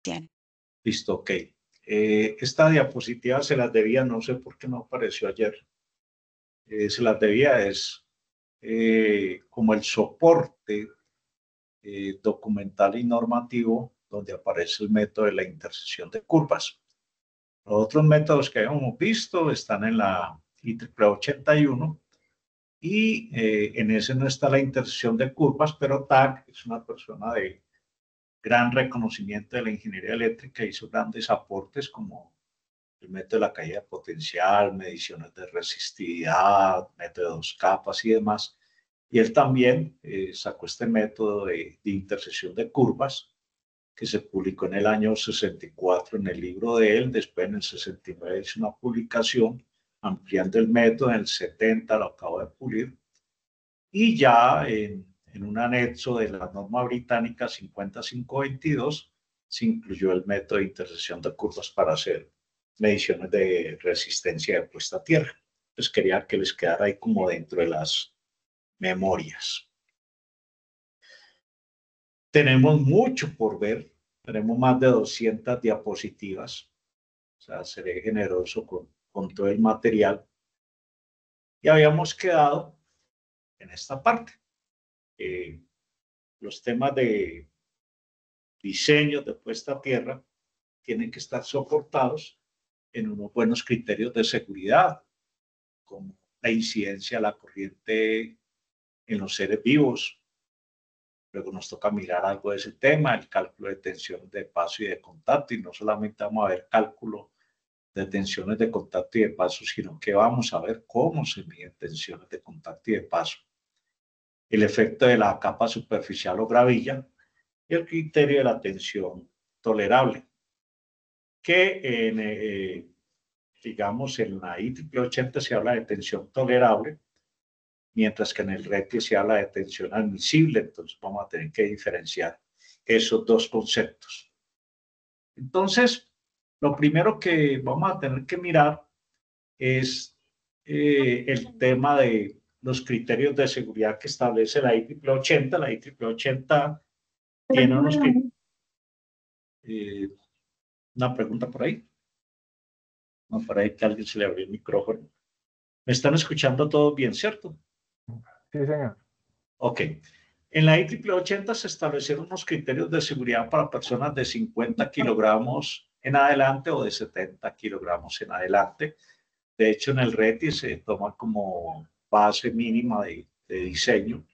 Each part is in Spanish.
Cristian. Listo, ok. Esta diapositiva se las debía, no sé por qué no apareció ayer. Se las debía, es como el soporte documental y normativo donde aparece el método de la intersección de curvas. Los otros métodos que habíamos visto están en la IEEE 81 y en ese no está la intersección de curvas, pero TAC es una persona de gran reconocimiento de la ingeniería eléctrica, hizo grandes aportes como el método de la caída potencial, mediciones de resistividad, método de dos capas y demás. Y él también sacó este método de intersección de curvas, que se publicó en el año 64 en el libro de él. Después en el 69 hizo una publicación ampliando el método, en el 70 lo acabo de pulir. Y ya en un anexo de la norma británica 50522 se incluyó el método de intersección de curvas para hacer mediciones de resistencia de puesta a tierra. Entonces quería que les quedara ahí como dentro de las memorias. Tenemos mucho por ver, tenemos más de 200 diapositivas, o sea, seré generoso con todo el material. Y habíamos quedado en esta parte. Los temas de diseño de puesta a tierra tienen que estar soportados en unos buenos criterios de seguridad, como la incidencia de la corriente en los seres vivos. Luego nos toca mirar algo de ese tema, el cálculo de tensiones de paso y de contacto, y no solamente vamos a ver cálculo de tensiones de contacto y de paso, sino que vamos a ver cómo se miden tensiones de contacto y de paso, el efecto de la capa superficial o gravilla y el criterio de la tensión tolerable, que digamos en la IEEE 80 se habla de tensión tolerable, mientras que en el RETI se habla de tensión admisible. Entonces vamos a tener que diferenciar esos dos conceptos. Entonces, lo primero que vamos a tener que mirar es el tema de los criterios de seguridad que establece la IEEE 80. La IEEE 80 tiene unos una pregunta por ahí. No, por ahí que alguien se le abrió el micrófono. ¿Me están escuchando todos bien, cierto? Sí, señor. Ok. En la IEEE 80 se establecieron unos criterios de seguridad para personas de 50 kilogramos en adelante o de 70 kilogramos en adelante. De hecho, en el RETI se toma como base mínima de diseño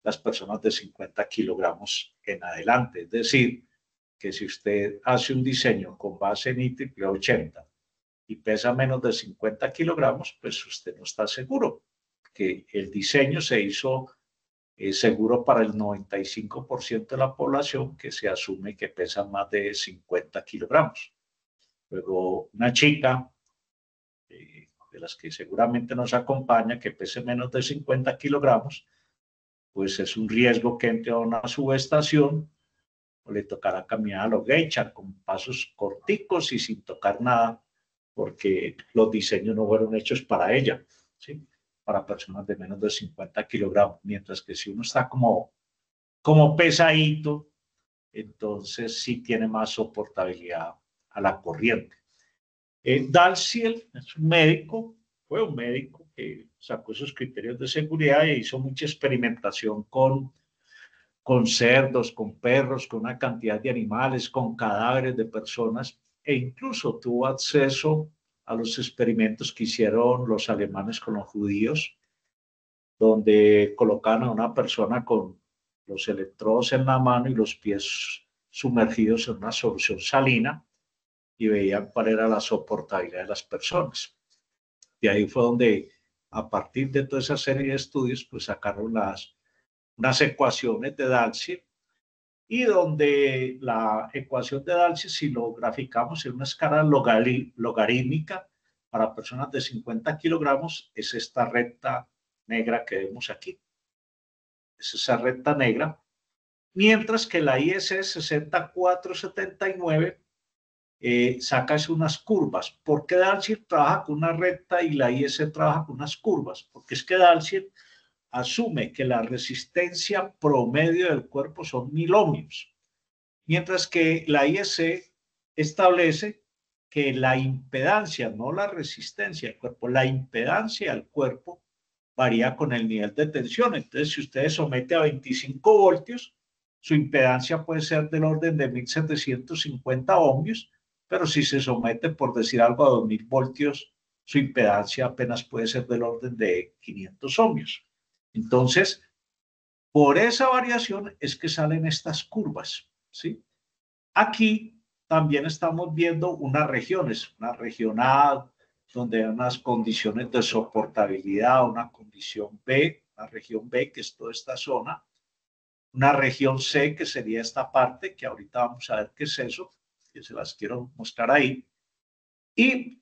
las personas de 50 kilogramos en adelante. Es decir, que si usted hace un diseño con base en IEEE 80 y pesa menos de 50 kilogramos, pues usted no está seguro, que el diseño se hizo seguro para el 95% de la población que se asume que pesa más de 50 kilogramos. Luego, una chica de las que seguramente nos acompaña, que pese menos de 50 kilogramos, pues es un riesgo que entre a una subestación o le tocará caminar a los geisha con pasos corticos y sin tocar nada, porque los diseños no fueron hechos para ella, ¿sí? Para personas de menos de 50 kilogramos, mientras que si uno está como pesadito, entonces sí tiene más soportabilidad a la corriente. Dalziel es un médico, fue un médico que sacó esos criterios de seguridad e hizo mucha experimentación con cerdos, con perros, con una cantidad de animales, con cadáveres de personas, e incluso tuvo acceso a los experimentos que hicieron los alemanes con los judíos, donde colocaban a una persona con los electrodos en la mano y los pies sumergidos en una solución salina y veían cuál era la soportabilidad de las personas. Y ahí fue donde, a partir de toda esa serie de estudios, pues sacaron unas ecuaciones de Dalziel, y donde la ecuación de Dalziel, si lo graficamos en una escala logarítmica para personas de 50 kilogramos, es esta recta negra que vemos aquí. Es esa recta negra. Mientras que la IS 6479 saca unas curvas. ¿Por qué Dalziel trabaja con una recta y la IS trabaja con unas curvas? Porque es que Dalziel asume que la resistencia promedio del cuerpo son 1000 ohmios mientras que la IEC establece que la impedancia, no la resistencia del cuerpo, la impedancia del cuerpo varía con el nivel de tensión. Entonces, si usted somete a 25 voltios, su impedancia puede ser del orden de 1750 ohmios, pero si se somete, por decir algo, a 2000 voltios, su impedancia apenas puede ser del orden de 500 ohmios. Entonces, por esa variación es que salen estas curvas, ¿sí? Aquí también estamos viendo unas regiones, una región A, donde hay unas condiciones de soportabilidad, una condición B, una región B, que es toda esta zona, una región C, que sería esta parte, que ahorita vamos a ver qué es eso, que se las quiero mostrar ahí. Y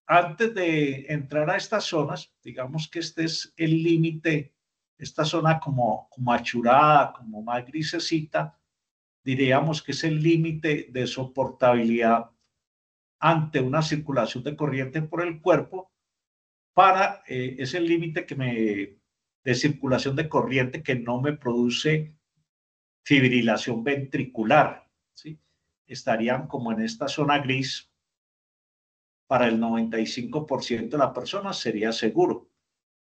antes de entrar a estas zonas, digamos que este es el límite, esta zona como achurada, como más grisecita, diríamos que es el límite de soportabilidad ante una circulación de corriente por el cuerpo es el límite de circulación de corriente que no me produce fibrilación ventricular, ¿sí? Estarían como en esta zona gris. Para el 95% de la persona sería seguro,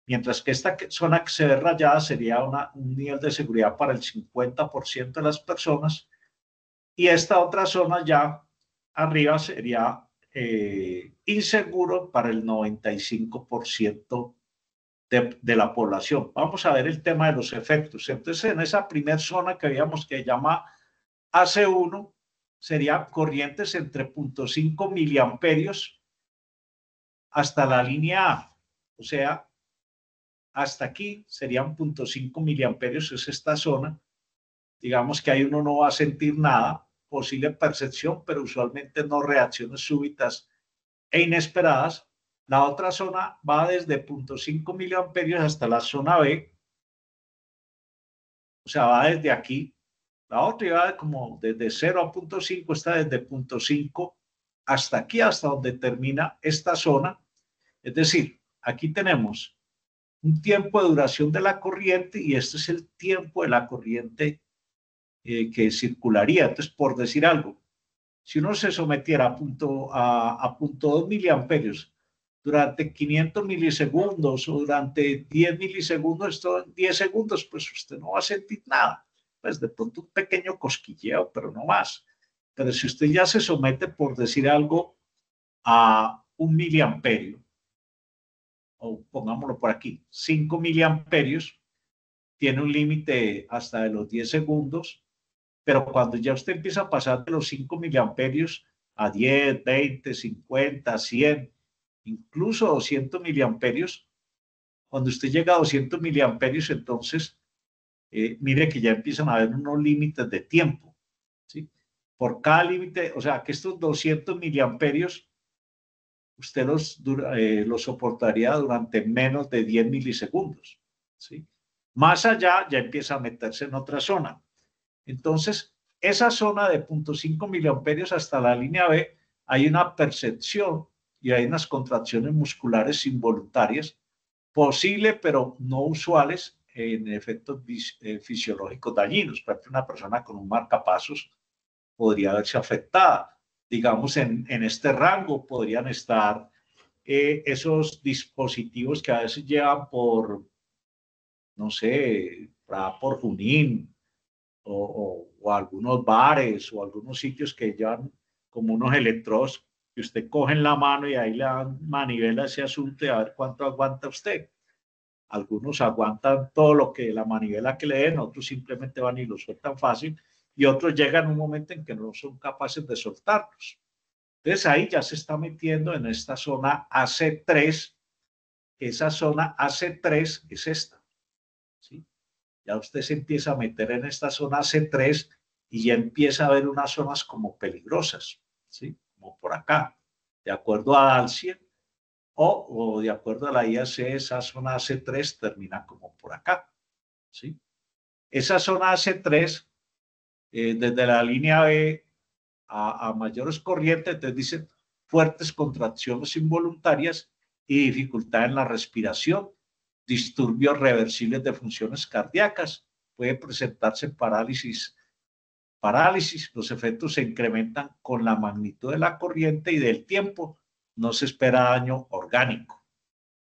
mientras que esta zona que se ve rayada sería un nivel de seguridad para el 50% de las personas, y esta otra zona ya arriba sería inseguro para el 95% de la población. Vamos a ver el tema de los efectos. Entonces, en esa primera zona que veíamos que llama AC1, sería corrientes entre 0.5 miliamperios hasta la línea A. O sea, hasta aquí serían 0.5 miliamperios, es esta zona. Digamos que ahí uno no va a sentir nada, posible percepción, pero usualmente no reacciones súbitas e inesperadas. La otra zona va desde 0.5 miliamperios hasta la zona B, o sea, va desde aquí. La otra va como desde 0 a 0.5, está desde 0.5 hasta aquí, hasta donde termina esta zona. Es decir, aquí tenemos un tiempo de duración de la corriente y este es el tiempo de la corriente que circularía. Entonces, por decir algo, si uno se sometiera a 0.2 miliamperios durante 500 milisegundos o durante 10 milisegundos, esto en 10 segundos, pues usted no va a sentir nada. Pues de pronto un pequeño cosquilleo, pero no más. Pero si usted ya se somete, por decir algo, a 1 miliamperio, o pongámoslo por aquí, 5 miliamperios, tiene un límite hasta de los 10 segundos, pero cuando ya usted empieza a pasar de los 5 miliamperios a 10, 20, 50, 100, incluso 200 miliamperios, cuando usted llega a 200 miliamperios, entonces mire que ya empiezan a haber unos límites de tiempo, ¿sí? Por cada límite, o sea, que estos 200 miliamperios usted los soportaría durante menos de 10 milisegundos, ¿sí? Más allá ya empieza a meterse en otra zona. Entonces, esa zona de 0.5 miliamperios hasta la línea B, hay una percepción y hay unas contracciones musculares involuntarias, posible pero no usuales en efectos fisiológicos dañinos. Por ejemplo, una persona con un marcapasos podría verse afectada. Digamos, en este rango podrían estar esos dispositivos que a veces llevan por, no sé, por Junín, o algunos bares o algunos sitios que llevan como unos electrodos que usted coge en la mano y ahí le dan manivela ese asunto y a ver cuánto aguanta usted. Algunos aguantan todo lo que la manivela que le den, otros simplemente van y lo sueltan fácil y otros llegan a un momento en que no son capaces de soltarlos. Entonces ahí ya se está metiendo en esta zona AC3. Esa zona AC3 es esta, ¿sí? Ya usted se empieza a meter en esta zona C3 y ya empieza a ver unas zonas como peligrosas, ¿sí? Como por acá, de acuerdo a Dalcia, o de acuerdo a la IAC, esa zona C3 termina como por acá, ¿sí? Esa zona C3, desde la línea B a mayores corrientes, entonces dicen fuertes contracciones involuntarias y dificultad en la respiración, disturbios reversibles de funciones cardíacas, puede presentarse parálisis parálisis, los efectos se incrementan con la magnitud de la corriente y del tiempo. No se espera daño orgánico.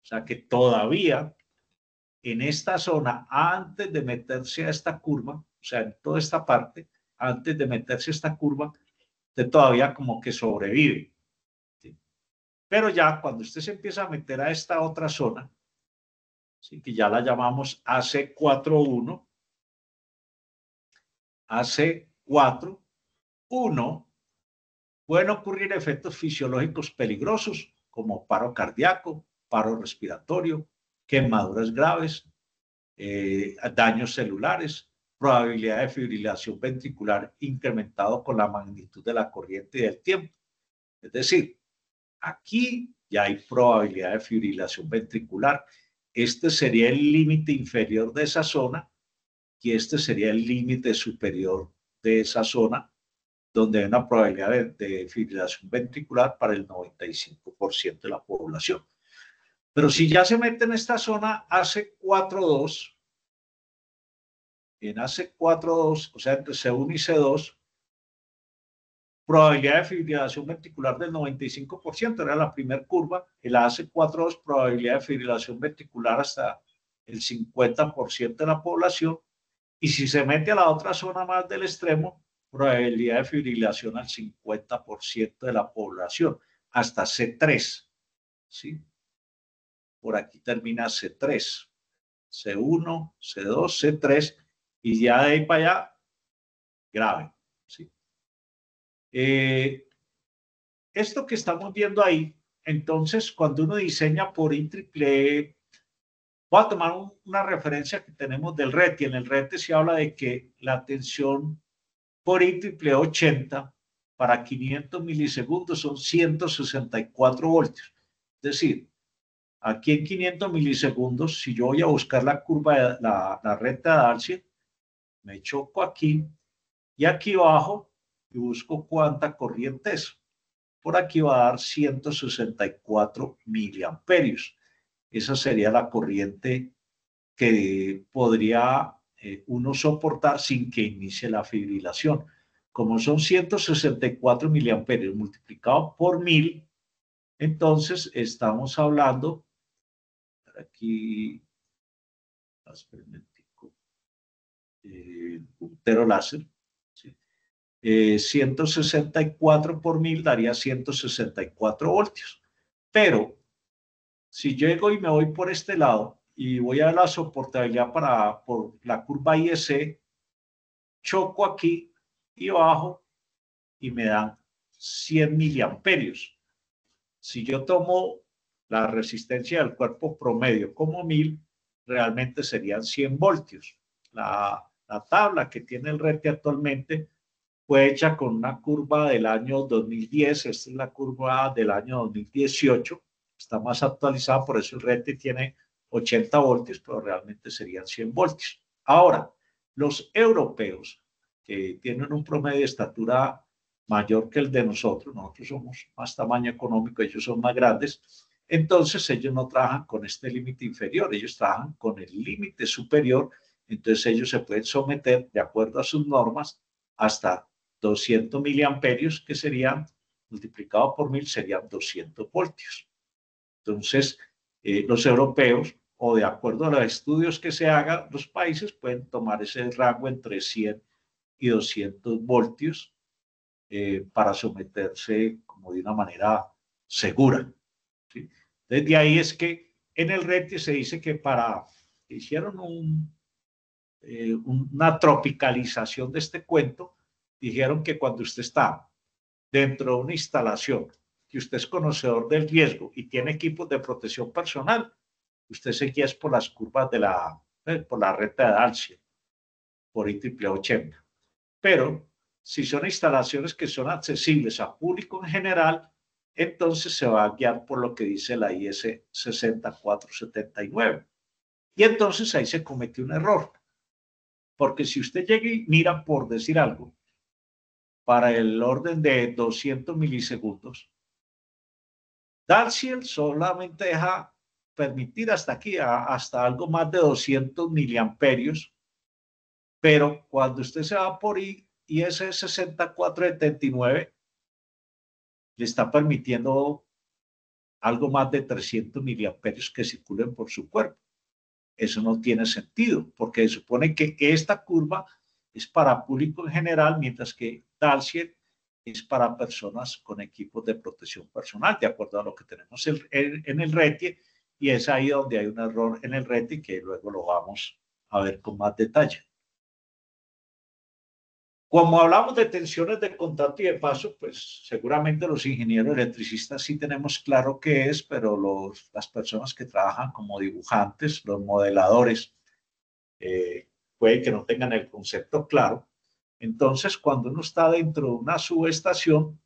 O sea que todavía en esta zona, antes de meterse a esta curva, o sea, en toda esta parte, antes de meterse a esta curva, usted todavía como que sobrevive. ¿Sí? Pero ya cuando usted se empieza a meter a esta otra zona, ¿sí? Que ya la llamamos AC41, AC41, pueden ocurrir efectos fisiológicos peligrosos como paro cardíaco, paro respiratorio, quemaduras graves, daños celulares, probabilidad de fibrilación ventricular incrementado con la magnitud de la corriente y del tiempo. Es decir, aquí ya hay probabilidad de fibrilación ventricular. Este sería el límite inferior de esa zona y este sería el límite superior de esa zona, donde hay una probabilidad de fibrilación ventricular para el 95% de la población. Pero si ya se mete en esta zona AC42, en AC42, o sea, entre C1 y C2, probabilidad de fibrilación ventricular del 95%, era la primera curva. El AC42, probabilidad de fibrilación ventricular hasta el 50% de la población. Y si se mete a la otra zona más del extremo, probabilidad de fibrilación al 50% de la población, hasta C3. ¿Sí? Por aquí termina C3, C1, C2, C3, y ya de ahí para allá, grave. ¿Sí? Esto que estamos viendo ahí, entonces, cuando uno diseña por IEEE, voy a tomar una referencia que tenemos del RETI. En el RETI se habla de que la tensión por IEEE 80 para 500 milisegundos son 164 voltios. Es decir, aquí en 500 milisegundos, si yo voy a buscar la curva de la recta de Darcy, me choco aquí y aquí abajo y busco cuánta corriente es. Por aquí va a dar 164 miliamperios. Esa sería la corriente que podría uno soportar sin que inicie la fibrilación. Como son 164 miliamperios multiplicado por 1000, entonces estamos hablando, aquí, puntero láser, ¿sí? 164 por 1000 daría 164 voltios. Pero si yo llego y me voy por este lado y voy a la soportabilidad por la curva IEC, choco aquí y bajo y me dan 100 miliamperios. Si yo tomo la resistencia del cuerpo promedio como 1000, realmente serían 100 voltios. La tabla que tiene el RETI actualmente fue hecha con una curva del año 2010, esta es la curva del año 2018, está más actualizada, por eso el RETI tiene 80 voltios, pero realmente serían 100 voltios. Ahora, los europeos, que tienen un promedio de estatura mayor que el de nosotros somos más tamaño económico, ellos son más grandes, entonces ellos no trabajan con este límite inferior, ellos trabajan con el límite superior, entonces ellos se pueden someter de acuerdo a sus normas hasta 200 miliamperios, que serían, multiplicado por 1000, serían 200 voltios. Entonces, los europeos, o de acuerdo a los estudios que se hagan, los países pueden tomar ese rango entre 100 y 200 voltios para someterse como de una manera segura. ¿Sí? Desde ahí es que en el RETI se dice que hicieron una tropicalización de este cuento, dijeron que cuando usted está dentro de una instalación, que usted es conocedor del riesgo y tiene equipos de protección personal, usted se guía por las curvas por la recta de Darcy, por IEEE 80. Pero si son instalaciones que son accesibles a público en general, entonces se va a guiar por lo que dice la IS 6479. Y entonces ahí se cometió un error. Porque si usted llega y mira, por decir algo, para el orden de 200 milisegundos, Darcy solamente deja permitir hasta aquí, hasta algo más de 200 miliamperios, pero cuando usted se va por y ese 6479 le está permitiendo algo más de 300 miliamperios que circulen por su cuerpo. Eso no tiene sentido, porque se supone que esta curva es para público en general, mientras que Dalsiel es para personas con equipos de protección personal, de acuerdo a lo que tenemos en el RETIE, y es ahí donde hay un error en el RETIE que luego lo vamos a ver con más detalle. Como hablamos de tensiones de contacto y de paso, pues seguramente los ingenieros electricistas sí tenemos claro qué es, pero las personas que trabajan como dibujantes, los modeladores, puede que no tengan el concepto claro. Entonces, cuando uno está dentro de una subestación,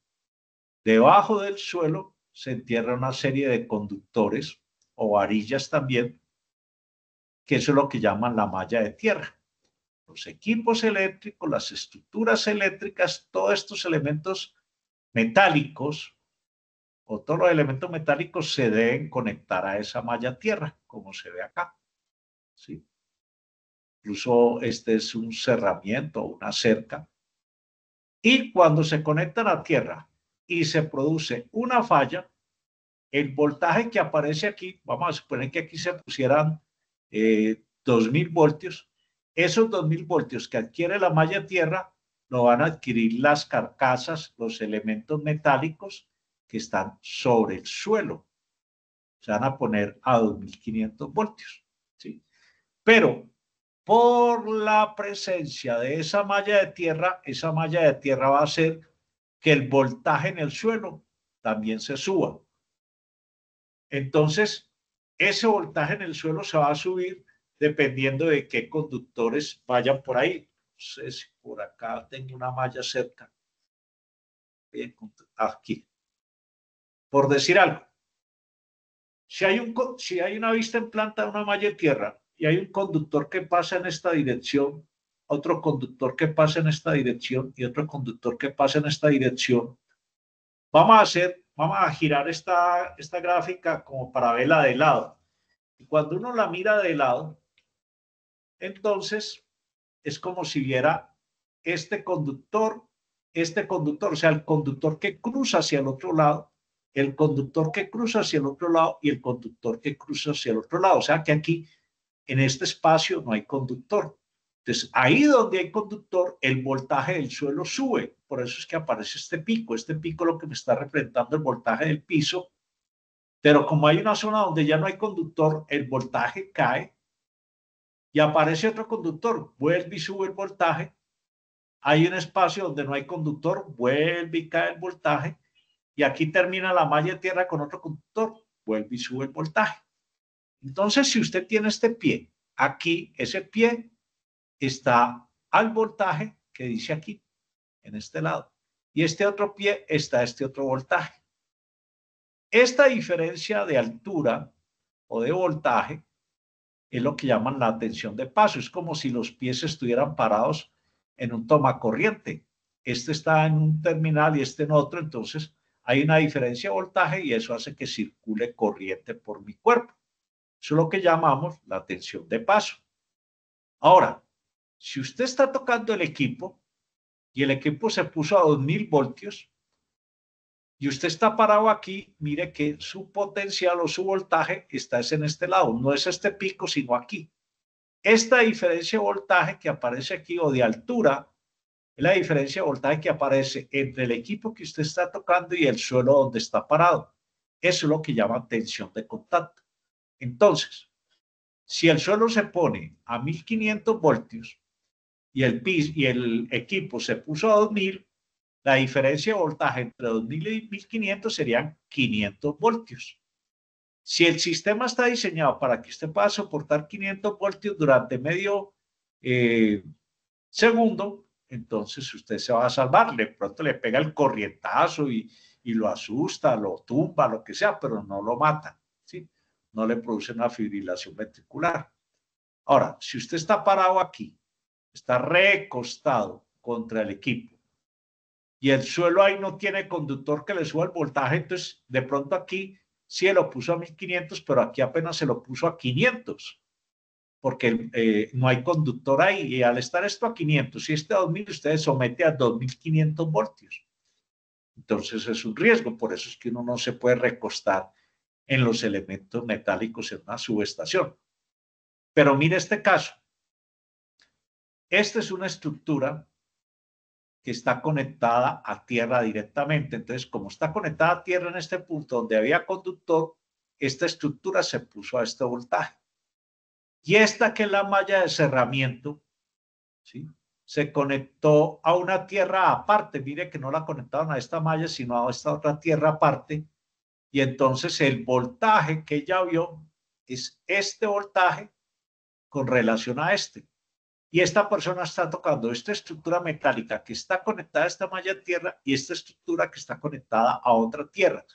debajo del suelo se entierra una serie de conductores o varillas también, que eso es lo que llaman la malla de tierra. Los equipos eléctricos, las estructuras eléctricas, todos estos elementos metálicos o todos los elementos metálicos se deben conectar a esa malla tierra, como se ve acá. ¿Sí? Incluso este es un cerramiento, una cerca. Y cuando se conectan a tierra y se produce una falla, el voltaje que aparece aquí, vamos a suponer que aquí se pusieran 2000 voltios, esos 2000 voltios que adquiere la malla tierra lo van a adquirir las carcasas, los elementos metálicos que están sobre el suelo. Se van a poner a 2500 voltios. ¿Sí? Pero por la presencia de esa malla de tierra va a hacer que el voltaje en el suelo también se suba. Entonces, ese voltaje en el suelo se va a subir dependiendo de qué conductores vayan por ahí. No sé si por acá tengo una malla cerca. Aquí. Por decir algo. Si hay una vista en planta de una malla de tierra y hay un conductor que pasa en esta dirección, otro conductor que pasa en esta dirección y otro conductor que pasa en esta dirección, vamos a girar esta gráfica como para verla de lado. Y cuando uno la mira de lado, entonces es como si viera este conductor, o sea, el conductor que cruza hacia el otro lado, el conductor que cruza hacia el otro lado y el conductor que cruza hacia el otro lado. O sea que aquí, en este espacio, no hay conductor. Entonces, ahí donde hay conductor, el voltaje del suelo sube. Por eso es que aparece este pico. Este pico es lo que me está representando el voltaje del piso. Pero como hay una zona donde ya no hay conductor, el voltaje cae y aparece otro conductor, vuelve y sube el voltaje. Hay un espacio donde no hay conductor, vuelve y cae el voltaje. Y aquí termina la malla de tierra con otro conductor, vuelve y sube el voltaje. Entonces, si usted tiene este pie, aquí ese pie está al voltaje que dice aquí, en este lado. Y este otro pie está a este otro voltaje. Esta diferencia de altura o de voltaje es lo que llaman la tensión de paso. Es como si los pies estuvieran parados en un tomacorriente. Este está en un terminal y este en otro, entonces hay una diferencia de voltaje y eso hace que circule corriente por mi cuerpo. Eso es lo que llamamos la tensión de paso. Ahora, si usted está tocando el equipo y el equipo se puso a 2000 voltios y usted está parado aquí, mire que su potencial o su voltaje está en este lado, no es este pico, sino aquí. Esta diferencia de voltaje que aparece aquí o de altura es la diferencia de voltaje que aparece entre el equipo que usted está tocando y el suelo donde está parado. Eso es lo que llaman tensión de contacto. Entonces, si el suelo se pone a 1500 voltios y el equipo se puso a 2000, la diferencia de voltaje entre 2000 y 1500 serían 500 voltios. Si el sistema está diseñado para que usted pueda soportar 500 voltios durante medio segundo, entonces usted se va a salvar. De pronto le pega el corrientazo y lo asusta, lo tumba, lo que sea, pero no lo mata, ¿sí? No le produce una fibrilación ventricular. Ahora, si usted está parado aquí, está recostado contra el equipo y el suelo ahí no tiene conductor que le suba el voltaje, entonces de pronto aquí sí lo puso a 1500, pero aquí apenas se lo puso a 500. porque no hay conductor ahí, y al estar esto a 500 y este a 2000, usted somete a 2500 voltios. Entonces es un riesgo, por eso es que uno no se puede recostar en los elementos metálicos en una subestación. Pero mire este caso. Esta es una estructura que está conectada a tierra directamente. Entonces, como está conectada a tierra en este punto donde había conductor, esta estructura se puso a este voltaje. Y esta, que es la malla de cerramiento, ¿sí?, se conectó a una tierra aparte. Mire que no la conectaron a esta malla, sino a esta otra tierra aparte. Y entonces el voltaje que ella vio es este voltaje con relación a este. Y esta persona está tocando esta estructura metálica que está conectada a esta malla de tierra y esta estructura que está conectada a otra tierra.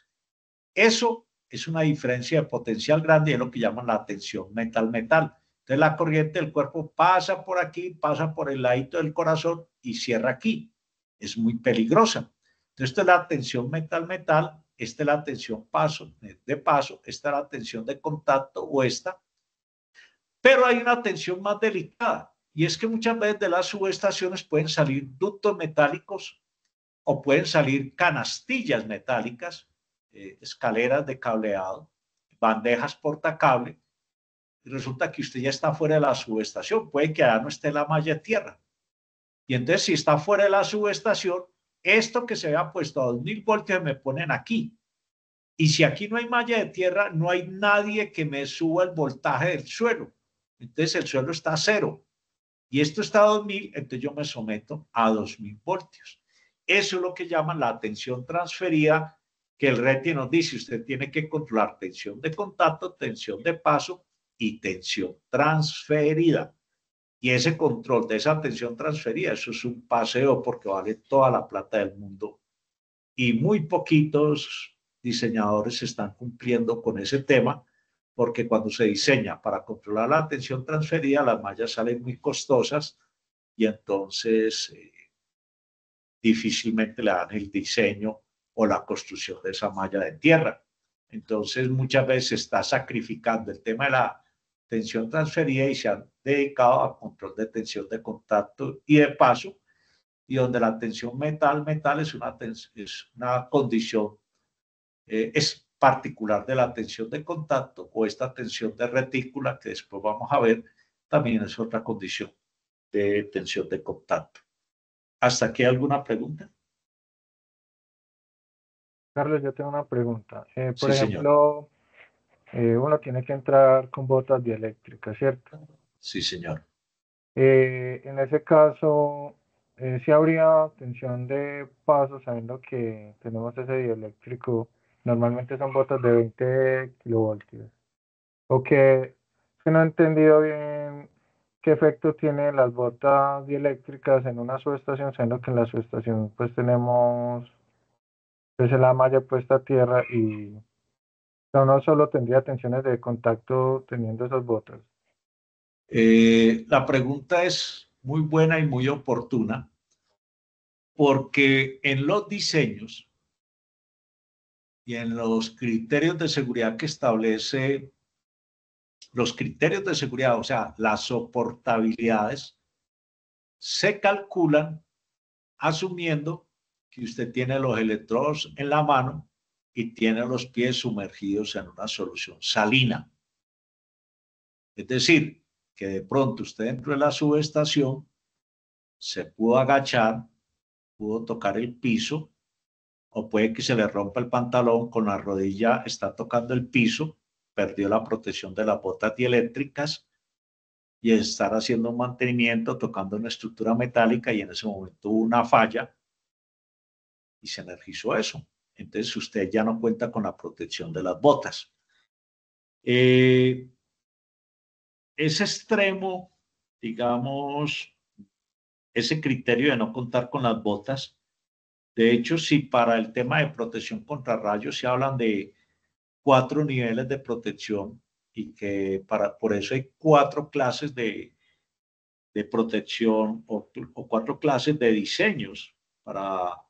Eso es una diferencia de potencial grande y es lo que llaman la tensión metal-metal. Entonces la corriente del cuerpo pasa por aquí, pasa por el ladito del corazón y cierra aquí. Es muy peligrosa. Entonces esta es la tensión metal-metal, esta es la tensión de paso, esta es la tensión de contacto o esta. Pero hay una tensión más delicada, y es que muchas veces de las subestaciones pueden salir ductos metálicos o pueden salir canastillas metálicas, escaleras de cableado, bandejas portacable, y resulta que usted ya está fuera de la subestación, puede que allá no esté la malla de tierra. Y entonces, si está fuera de la subestación, esto que se había puesto a 2000 voltios me ponen aquí. Y si aquí no hay malla de tierra, no hay nadie que me suba el voltaje del suelo. Entonces el suelo está a 0. Y esto está a 2000, entonces yo me someto a 2000 voltios. Eso es lo que llaman la tensión transferida, que el RETI nos dice: usted tiene que controlar tensión de contacto, tensión de paso y tensión transferida. Y ese control de esa tensión transferida, eso es un paseo, porque vale toda la plata del mundo. Y muy poquitos diseñadores están cumpliendo con ese tema, porque cuando se diseña para controlar la tensión transferida, las mallas salen muy costosas y entonces difícilmente le dan el diseño o la construcción de esa malla de tierra. Entonces muchas veces se está sacrificando el tema de la tensión transferida y se han dedicado a control de tensión de contacto y de paso, y donde la tensión metal-metal es una condición, es particular de la tensión de contacto, o esta tensión de retícula que después vamos a ver, también es otra condición de tensión de contacto. ¿Hasta aquí alguna pregunta? Carlos, yo tengo una pregunta. Por Sí, señor. ejemplo, uno tiene que entrar con botas dieléctricas, ¿cierto? Sí, señor. En ese caso, sí habría tensión de paso, sabiendo que tenemos ese dieléctrico. Normalmente son botas de 20 kilovoltios. O que no he entendido bien qué efecto tienen las botas dieléctricas en una subestación, sabiendo que en la subestación pues tenemos pues la malla puesta a tierra y uno solo tendría tensiones de contacto teniendo esas botas. La pregunta es muy buena y muy oportuna, porque en los diseños y en los criterios de seguridad que establece, los criterios de seguridad, o sea, las soportabilidades, se calculan asumiendo que usted tiene los electrodos en la mano y tiene los pies sumergidos en una solución salina. Es decir, que de pronto usted dentro de la subestación se pudo agachar, pudo tocar el piso, o puede que se le rompa el pantalón, con la rodilla está tocando el piso, perdió la protección de las botas dieléctricas y estar haciendo un mantenimiento, tocando una estructura metálica, y en ese momento hubo una falla y se energizó eso. Entonces usted ya no cuenta con la protección de las botas. Ese extremo, digamos, ese criterio de no contar con las botas, de hecho, si para el tema de protección contra rayos se hablan de 4 niveles de protección, y que por eso hay 4 clases de protección, o 4 clases de diseños para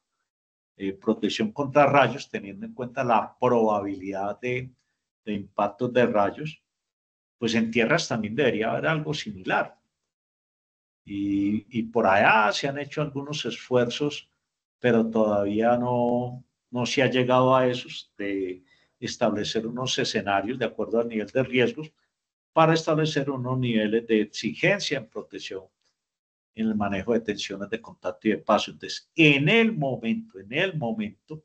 protección contra rayos, teniendo en cuenta la probabilidad de impactos de rayos. pues en tierras también debería haber algo similar. Y por allá se han hecho algunos esfuerzos, pero todavía no se ha llegado a esos de establecer unos escenarios de acuerdo al nivel de riesgos para establecer unos niveles de exigencia en protección en el manejo de tensiones de contacto y de paso. Entonces, en el momento,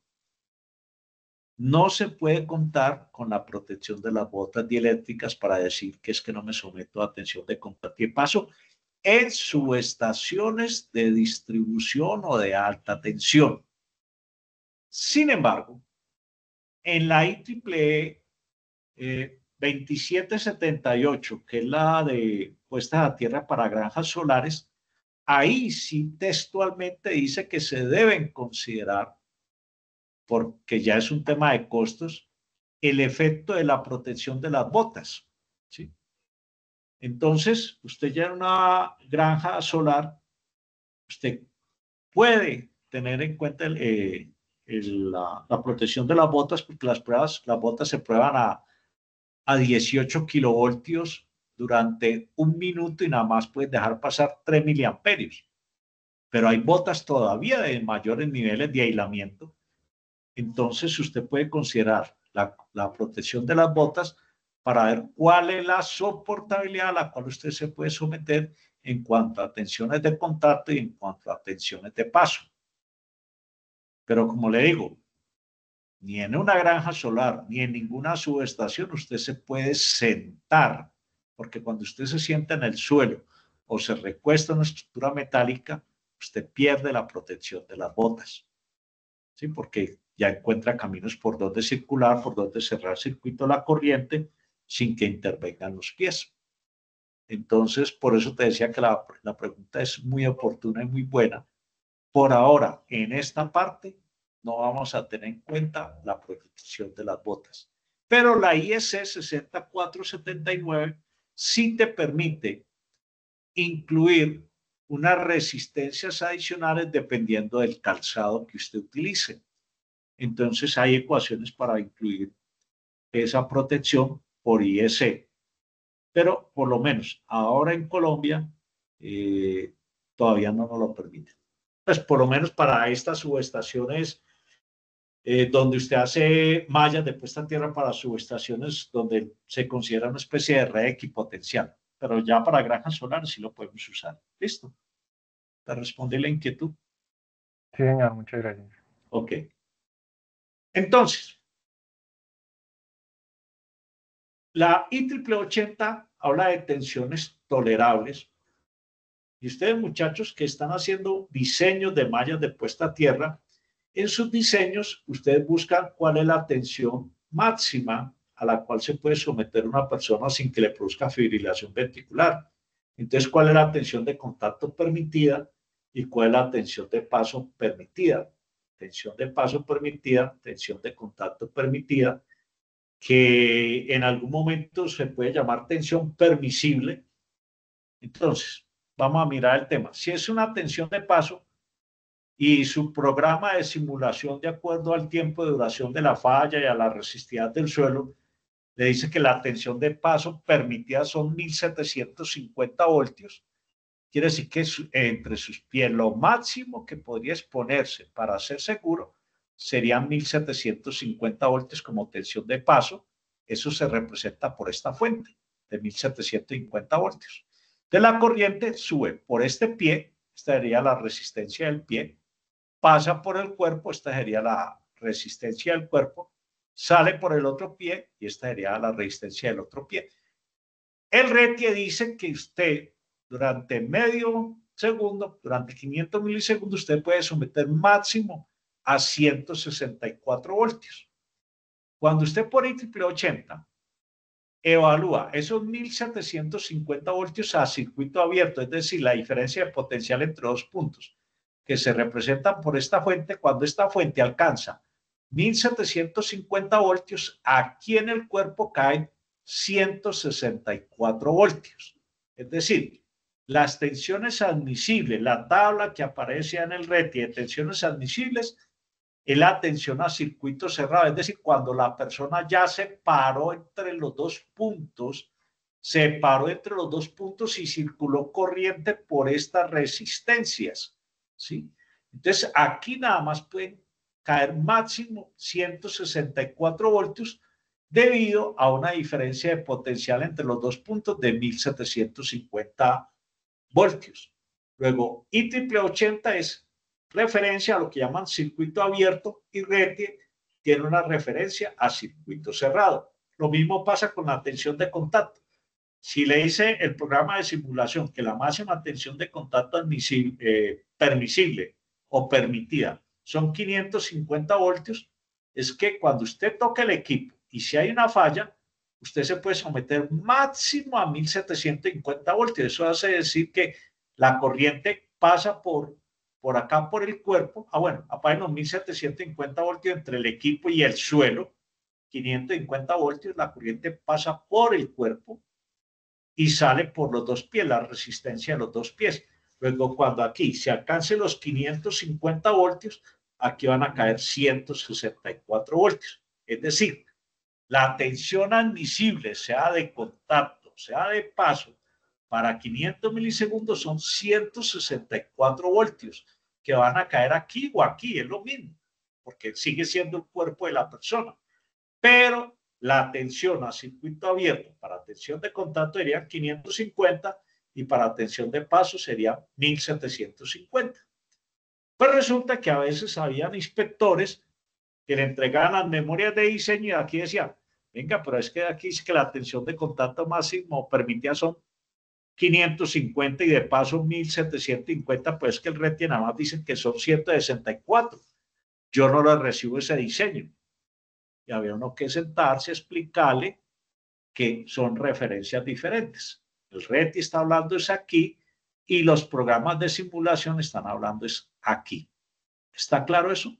no se puede contar con la protección de las botas dieléctricas para decir que es que no me someto a tensión de contacto y de paso en subestaciones de distribución o de alta tensión. Sin embargo, en la IEEE 2778, que es la de puestas a tierra para granjas solares, ahí sí textualmente dice que se deben considerar, porque ya es un tema de costos, el efecto de la protección de las botas, ¿sí? Entonces, usted ya en una granja solar, usted puede tener en cuenta la protección de las botas, porque las botas se prueban a 18 kilovoltios durante 1 minuto y nada más puedes dejar pasar 3 miliamperios. Pero hay botas todavía de mayores niveles de aislamiento. Entonces usted puede considerar la protección de las botas para ver cuál es la soportabilidad a la cual usted se puede someter en cuanto a tensiones de contacto y en cuanto a tensiones de paso. Pero como le digo, ni en una granja solar, ni en ninguna subestación usted se puede sentar, porque cuando usted se sienta en el suelo o se recuesta en una estructura metálica, usted pierde la protección de las botas, ¿sí? Porque ya encuentra caminos por donde circular, por donde cerrar el circuito de la corriente sin que intervengan los pies. Entonces, por eso te decía que la pregunta es muy oportuna y muy buena. Por ahora, en esta parte, no vamos a tener en cuenta la protección de las botas. Pero la IEC 6479 sí te permite incluir unas resistencias adicionales dependiendo del calzado que usted utilice. Entonces hay ecuaciones para incluir esa protección por IEC. Pero por lo menos ahora en Colombia todavía no nos lo permite. Pues por lo menos para estas subestaciones donde usted hace mallas de puesta en tierra para subestaciones donde se considera una especie de red equipotencial, pero ya para granjas solares sí lo podemos usar. ¿Listo? ¿Te respondí la inquietud? Sí, señor, muchas gracias. Ok. Entonces, la IEEE 80 habla de tensiones tolerables. Y ustedes, muchachos, que están haciendo diseños de mallas de puesta a tierra, en sus diseños ustedes buscan cuál es la tensión máxima a la cual se puede someter una persona sin que le produzca fibrilación ventricular. Entonces, ¿cuál es la tensión de contacto permitida y cuál es la tensión de paso permitida? Tensión de paso permitida, tensión de contacto permitida, que en algún momento se puede llamar tensión permisible. Entonces, vamos a mirar el tema. Si es una tensión de paso y su programa de simulación de acuerdo al tiempo de duración de la falla y a la resistividad del suelo, le dice que la tensión de paso permitida son 1750 voltios. Quiere decir que entre sus pies lo máximo que podría exponerse para ser seguro serían 1750 voltios como tensión de paso. Eso se representa por esta fuente de 1750 voltios. De la corriente sube por este pie, esta sería la resistencia del pie, pasa por el cuerpo, esta sería la resistencia del cuerpo, sale por el otro pie y esta sería la resistencia del otro pie. El RETIE dice que usted durante medio segundo, durante 500 milisegundos, usted puede someter máximo a 164 voltios. Cuando usted por IEEE 80 evalúa esos 1750 voltios a circuito abierto, es decir, la diferencia de potencial entre dos puntos que se representan por esta fuente, cuando esta fuente alcanza 1750 voltios, aquí en el cuerpo caen 164 voltios. Es decir, las tensiones admisibles, la tabla que aparece en el RETI de tensiones admisibles, es la tensión a circuito cerrado, es decir, cuando la persona ya se paró entre los dos puntos se paró entre los dos puntos y circuló corriente por estas resistencias, ¿sí? Entonces, aquí nada más pueden caer máximo 164 voltios debido a una diferencia de potencial entre los dos puntos de 1750 voltios. Luego, IEEE 80 es referencia a lo que llaman circuito abierto y RETIE tiene una referencia a circuito cerrado. Lo mismo pasa con la tensión de contacto. Si le dice el programa de simulación que la máxima tensión de contacto permisible o permitida son 550 voltios, es que cuando usted toque el equipo y si hay una falla, usted se puede someter máximo a 1750 voltios. Eso hace decir que la corriente pasa por acá, por el cuerpo. Bueno, apaguen los 1750 voltios entre el equipo y el suelo. 550 voltios, la corriente pasa por el cuerpo y sale por los dos pies, la resistencia de los dos pies. Luego, cuando aquí se alcance los 550 voltios, aquí van a caer 164 voltios. Es decir, la tensión admisible, sea de contacto, sea de paso, para 500 milisegundos son 164 voltios, que van a caer aquí o aquí, es lo mismo, porque sigue siendo el cuerpo de la persona. Pero la tensión a circuito abierto para tensión de contacto sería 550 y para tensión de paso sería 1750. Pues resulta que a veces habían inspectores que le entregaban las memorias de diseño y aquí decían, venga, pero es que aquí es que la tensión de contacto máximo permitida son 550 y de paso 1750, pues que el RETIE nada más dicen que son 164. Yo no le recibo ese diseño. Y había uno que sentarse a explicarle que son referencias diferentes. El RETI está hablando es aquí y los programas de simulación están hablando es aquí. ¿Está claro eso?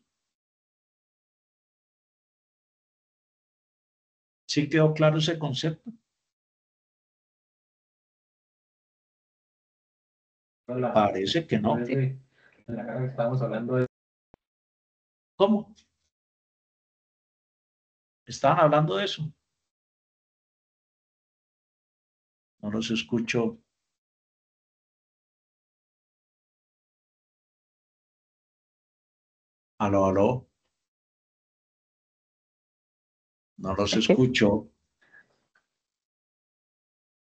¿Sí quedó claro ese concepto? Parece que no. Estamos hablando de... ¿Cómo? ¿Estaban hablando de eso? No los escucho. Aló, aló. No los escucho.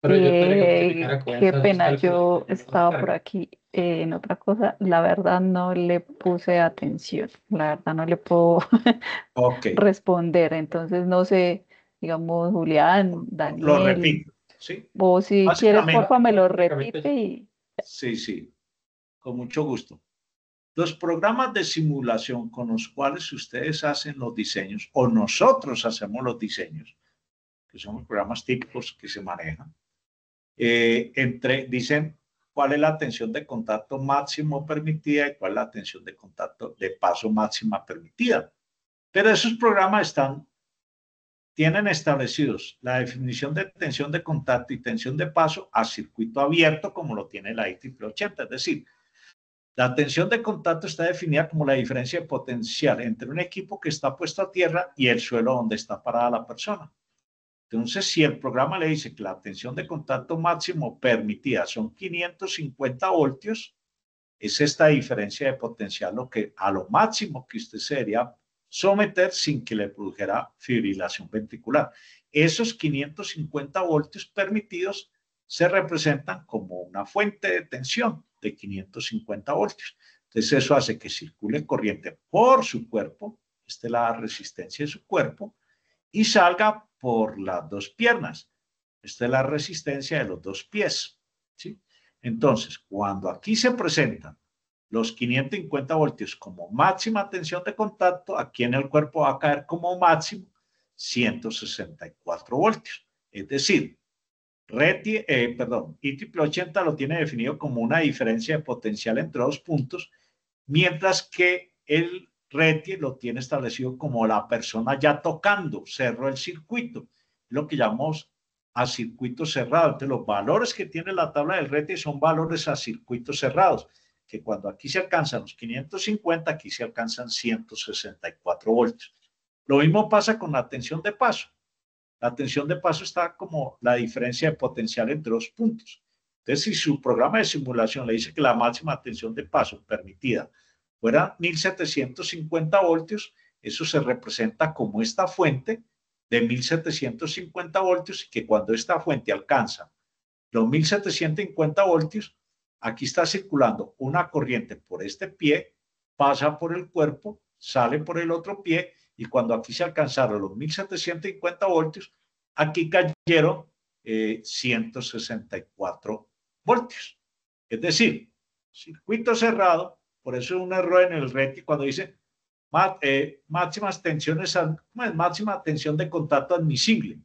Pero yo te digo que Qué pena, yo estaba por aquí en otra cosa. La verdad no le puse atención. La verdad no le puedo Ok. responder. Entonces no sé, digamos, Julián, Lo Daniel, repito. ¿Sí? o si quieres, Básicamente, porfa, me lo repite y sí, sí. Con mucho gusto. Los programas de simulación con los cuales ustedes hacen los diseños o nosotros hacemos los diseños, que son los programas típicos que se manejan, dicen cuál es la tensión de contacto máximo permitida y cuál es la tensión de contacto de paso máxima permitida. Pero esos programas tienen establecidos la definición de tensión de contacto y tensión de paso a circuito abierto como lo tiene la IEEE 80, es decir, la tensión de contacto está definida como la diferencia de potencial entre un equipo que está puesto a tierra y el suelo donde está parada la persona. Entonces, si el programa le dice que la tensión de contacto máximo permitida son 550 voltios, es esta diferencia de potencial lo que a lo máximo que usted se debería someter sin que le produjera fibrilación ventricular. Esos 550 voltios permitidos se representan como una fuente de tensión de 550 voltios. Entonces eso hace que circule corriente por su cuerpo, esta es la resistencia de su cuerpo, y salga por las dos piernas. Esta es la resistencia de los dos pies, ¿sí? Entonces, cuando aquí se presentan los 550 voltios como máxima tensión de contacto, aquí en el cuerpo va a caer como máximo 164 voltios. Es decir, IEEE 80 lo tiene definido como una diferencia de potencial entre dos puntos, mientras que el RETIE lo tiene establecido como la persona ya tocando, cerró el circuito, lo que llamamos a circuito cerrado. Entonces, los valores que tiene la tabla del RETIE son valores a circuitos cerrados, que cuando aquí se alcanzan los 550, aquí se alcanzan 164 voltios. Lo mismo pasa con la tensión de paso. La tensión de paso está como la diferencia de potencial entre dos puntos. Entonces, si su programa de simulación le dice que la máxima tensión de paso permitida fuera 1750 voltios, eso se representa como esta fuente de 1750 voltios y que cuando esta fuente alcanza los 1750 voltios, aquí está circulando una corriente por este pie, pasa por el cuerpo, sale por el otro pie y cuando aquí se alcanzaron los 1750 voltios, aquí cayeron 164 voltios. Es decir, circuito cerrado, por eso es un error en el RETI cuando dice máximas tensiones, máxima tensión de contacto admisible.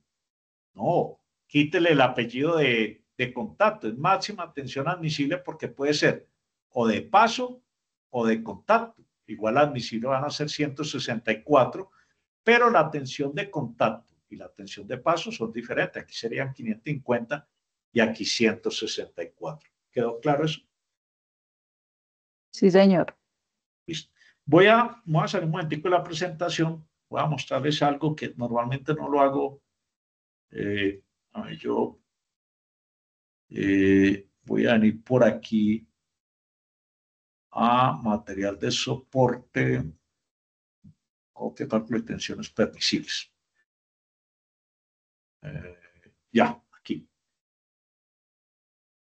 No, quítele el apellido de contacto, es máxima tensión admisible porque puede ser o de paso o de contacto. Igual admisible van a ser 164, pero la tensión de contacto y la tensión de paso son diferentes. Aquí serían 550 y aquí 164. ¿Quedó claro eso? Sí, señor. Listo. Voy a hacer un momentico la presentación. Voy a mostrarles algo que normalmente no lo hago. A ver, yo voy a venir por aquí a material de soporte o que cálculo de tensiones permisibles. Ya, aquí.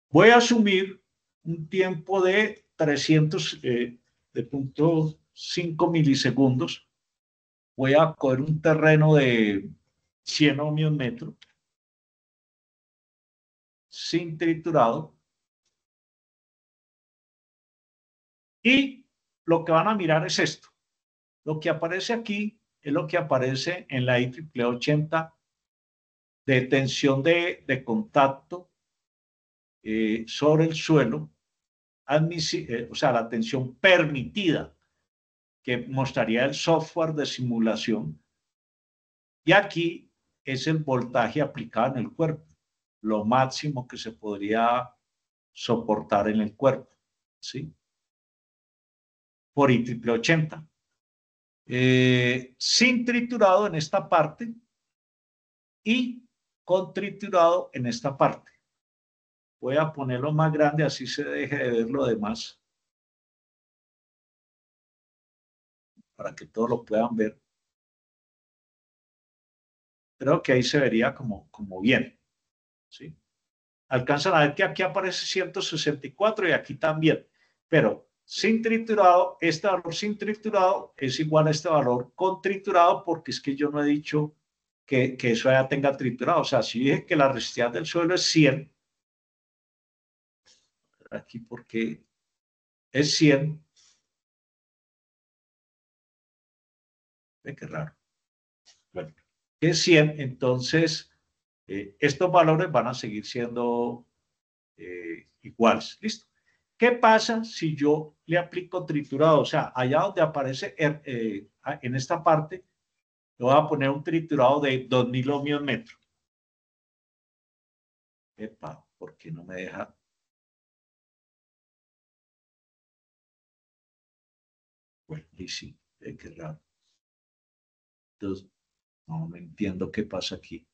Voy a asumir un tiempo de 300, de 0.5 milisegundos. Voy a coger un terreno de 100 ohmios metro sin triturado. Y lo que van a mirar es esto. Lo que aparece aquí es lo que aparece en la IEEE 80 de tensión de contacto sobre el suelo, o sea, la tensión permitida que mostraría el software de simulación. Y aquí es el voltaje aplicado en el cuerpo, lo máximo que se podría soportar en el cuerpo, ¿sí? Por IEEE 80. Sin triturado en esta parte y con triturado en esta parte. Voy a ponerlo más grande, así se deje de ver lo demás, para que todos lo puedan ver. Creo que ahí se vería como bien, ¿sí? Alcanzan a ver que aquí aparece 164 y aquí también, pero sin triturado, este valor sin triturado es igual a este valor con triturado, porque es que yo no he dicho que eso ya tenga triturado. O sea, si dije que la resistencia del suelo es 100, aquí porque es 100, ve qué raro. Bueno, que es 100, entonces estos valores van a seguir siendo iguales. ¿Listo? ¿Qué pasa si yo le aplico triturado? O sea, allá donde aparece en esta parte, le voy a poner un triturado de 2000 ohmios metro. Epa, ¿por qué no me deja? Bueno, y sí, qué raro. Entonces, no entiendo qué pasa aquí.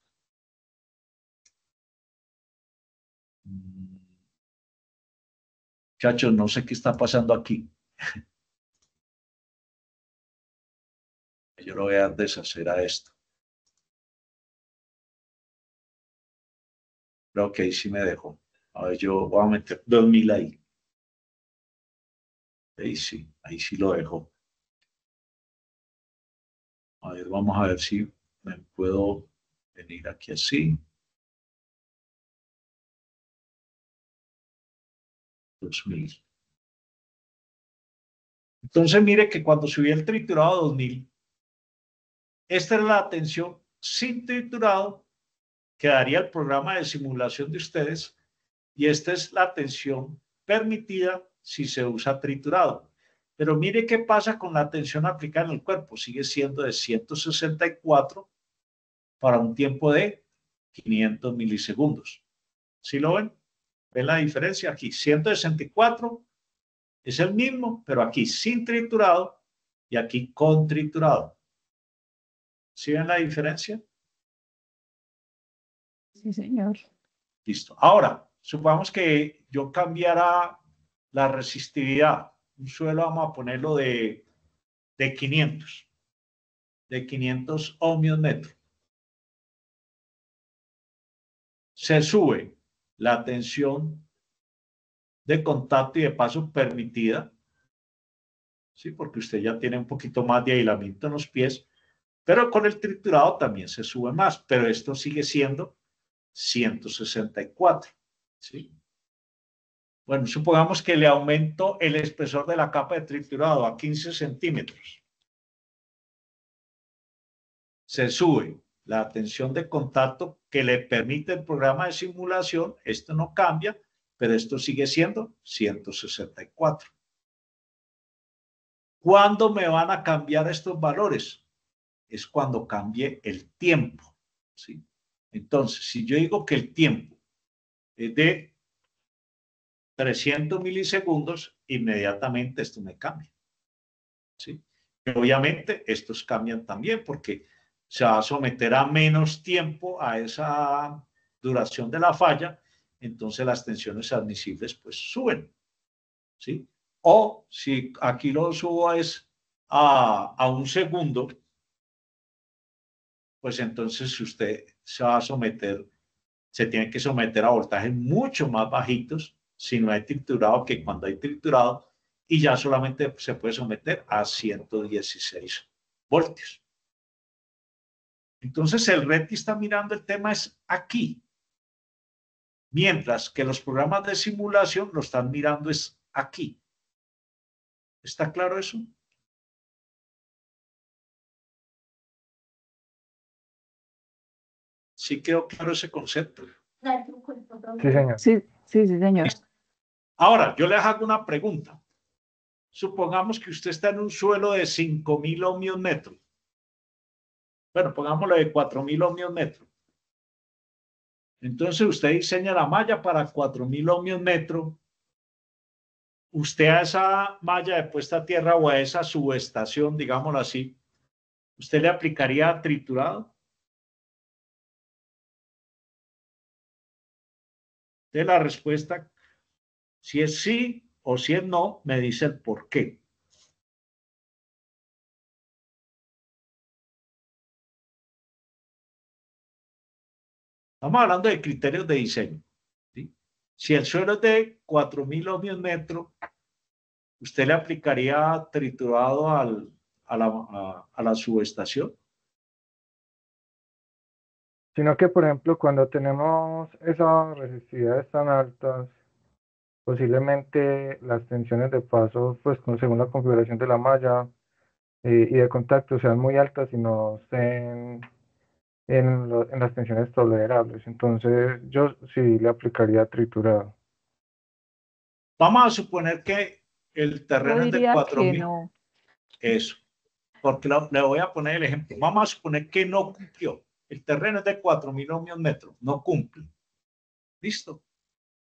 Muchachos, no sé qué está pasando aquí. Yo lo voy a deshacer a esto. Creo que ahí sí me dejó. A ver, yo voy a meter 2000 ahí. Ahí sí lo dejo. A ver, vamos a ver si me puedo venir aquí así. 2000. Entonces, mire que cuando subí el triturado a 2000, esta es la tensión sin triturado que daría el programa de simulación de ustedes, y esta es la tensión permitida si se usa triturado. Pero mire qué pasa con la tensión aplicada en el cuerpo. Sigue siendo de 164 para un tiempo de 500 milisegundos. ¿Sí lo ven? ¿Ven la diferencia? Aquí 164 es el mismo, pero aquí sin triturado y aquí con triturado. ¿Sí ven la diferencia? Sí, señor. Listo. Ahora, supongamos que yo cambiara la resistividad. Un suelo vamos a ponerlo de 500 ohmios metro. Se sube la tensión de contacto y de paso permitida, ¿sí? Porque usted ya tiene un poquito más de aislamiento en los pies, pero con el triturado también se sube más, pero esto sigue siendo 164, ¿sí? Bueno, supongamos que le aumento el espesor de la capa de triturado a 15 centímetros. Se sube la tensión de contacto que le permite el programa de simulación. Esto no cambia, pero esto sigue siendo 164. ¿Cuándo me van a cambiar estos valores? Es cuando cambie el tiempo, ¿sí? Entonces, si yo digo que el tiempo es de 300 milisegundos, inmediatamente esto me cambia, ¿sí? Y obviamente estos cambian también porque se va a someter a menos tiempo a esa duración de la falla, entonces las tensiones admisibles pues suben, ¿sí? O si aquí lo subo es a un segundo, pues entonces usted se va a someter, se tiene que someter a voltajes mucho más bajitos si no hay triturado que cuando hay triturado, y ya solamente se puede someter a 116 voltios. Entonces el RETI está mirando el tema es aquí, mientras que los programas de simulación lo están mirando es aquí. ¿Está claro eso? Sí quedó claro ese concepto. Sí, señor. Sí, sí, sí, señor. Listo. Ahora, yo les hago una pregunta. Supongamos que usted está en un suelo de 5.000 ohmios metro. Bueno, pongámoslo de 4.000 ohmios metro. Entonces usted diseña la malla para 4.000 ohmios metro. Usted a esa malla de puesta a tierra o a esa subestación, digámoslo así, ¿usted le aplicaría triturado? De la respuesta, si es sí o si es no, me dice el por qué. Estamos hablando de criterios de diseño, ¿sí? Si el suelo es de 4.000 ohmios metro, ¿usted le aplicaría triturado a la subestación? Sino que, por ejemplo, cuando tenemos esas resistividades tan altas, posiblemente las tensiones de paso, pues según la configuración de la malla y de contacto, sean muy altas y no estén en las tensiones tolerables. Entonces, yo sí le aplicaría triturado. Vamos a suponer que el Yo terreno es de diría que 4.000, no. eso, porque le voy a poner el ejemplo. Vamos a suponer que no cumplió. El terreno es de 4.000 ohmios metros, no cumple. ¿Listo?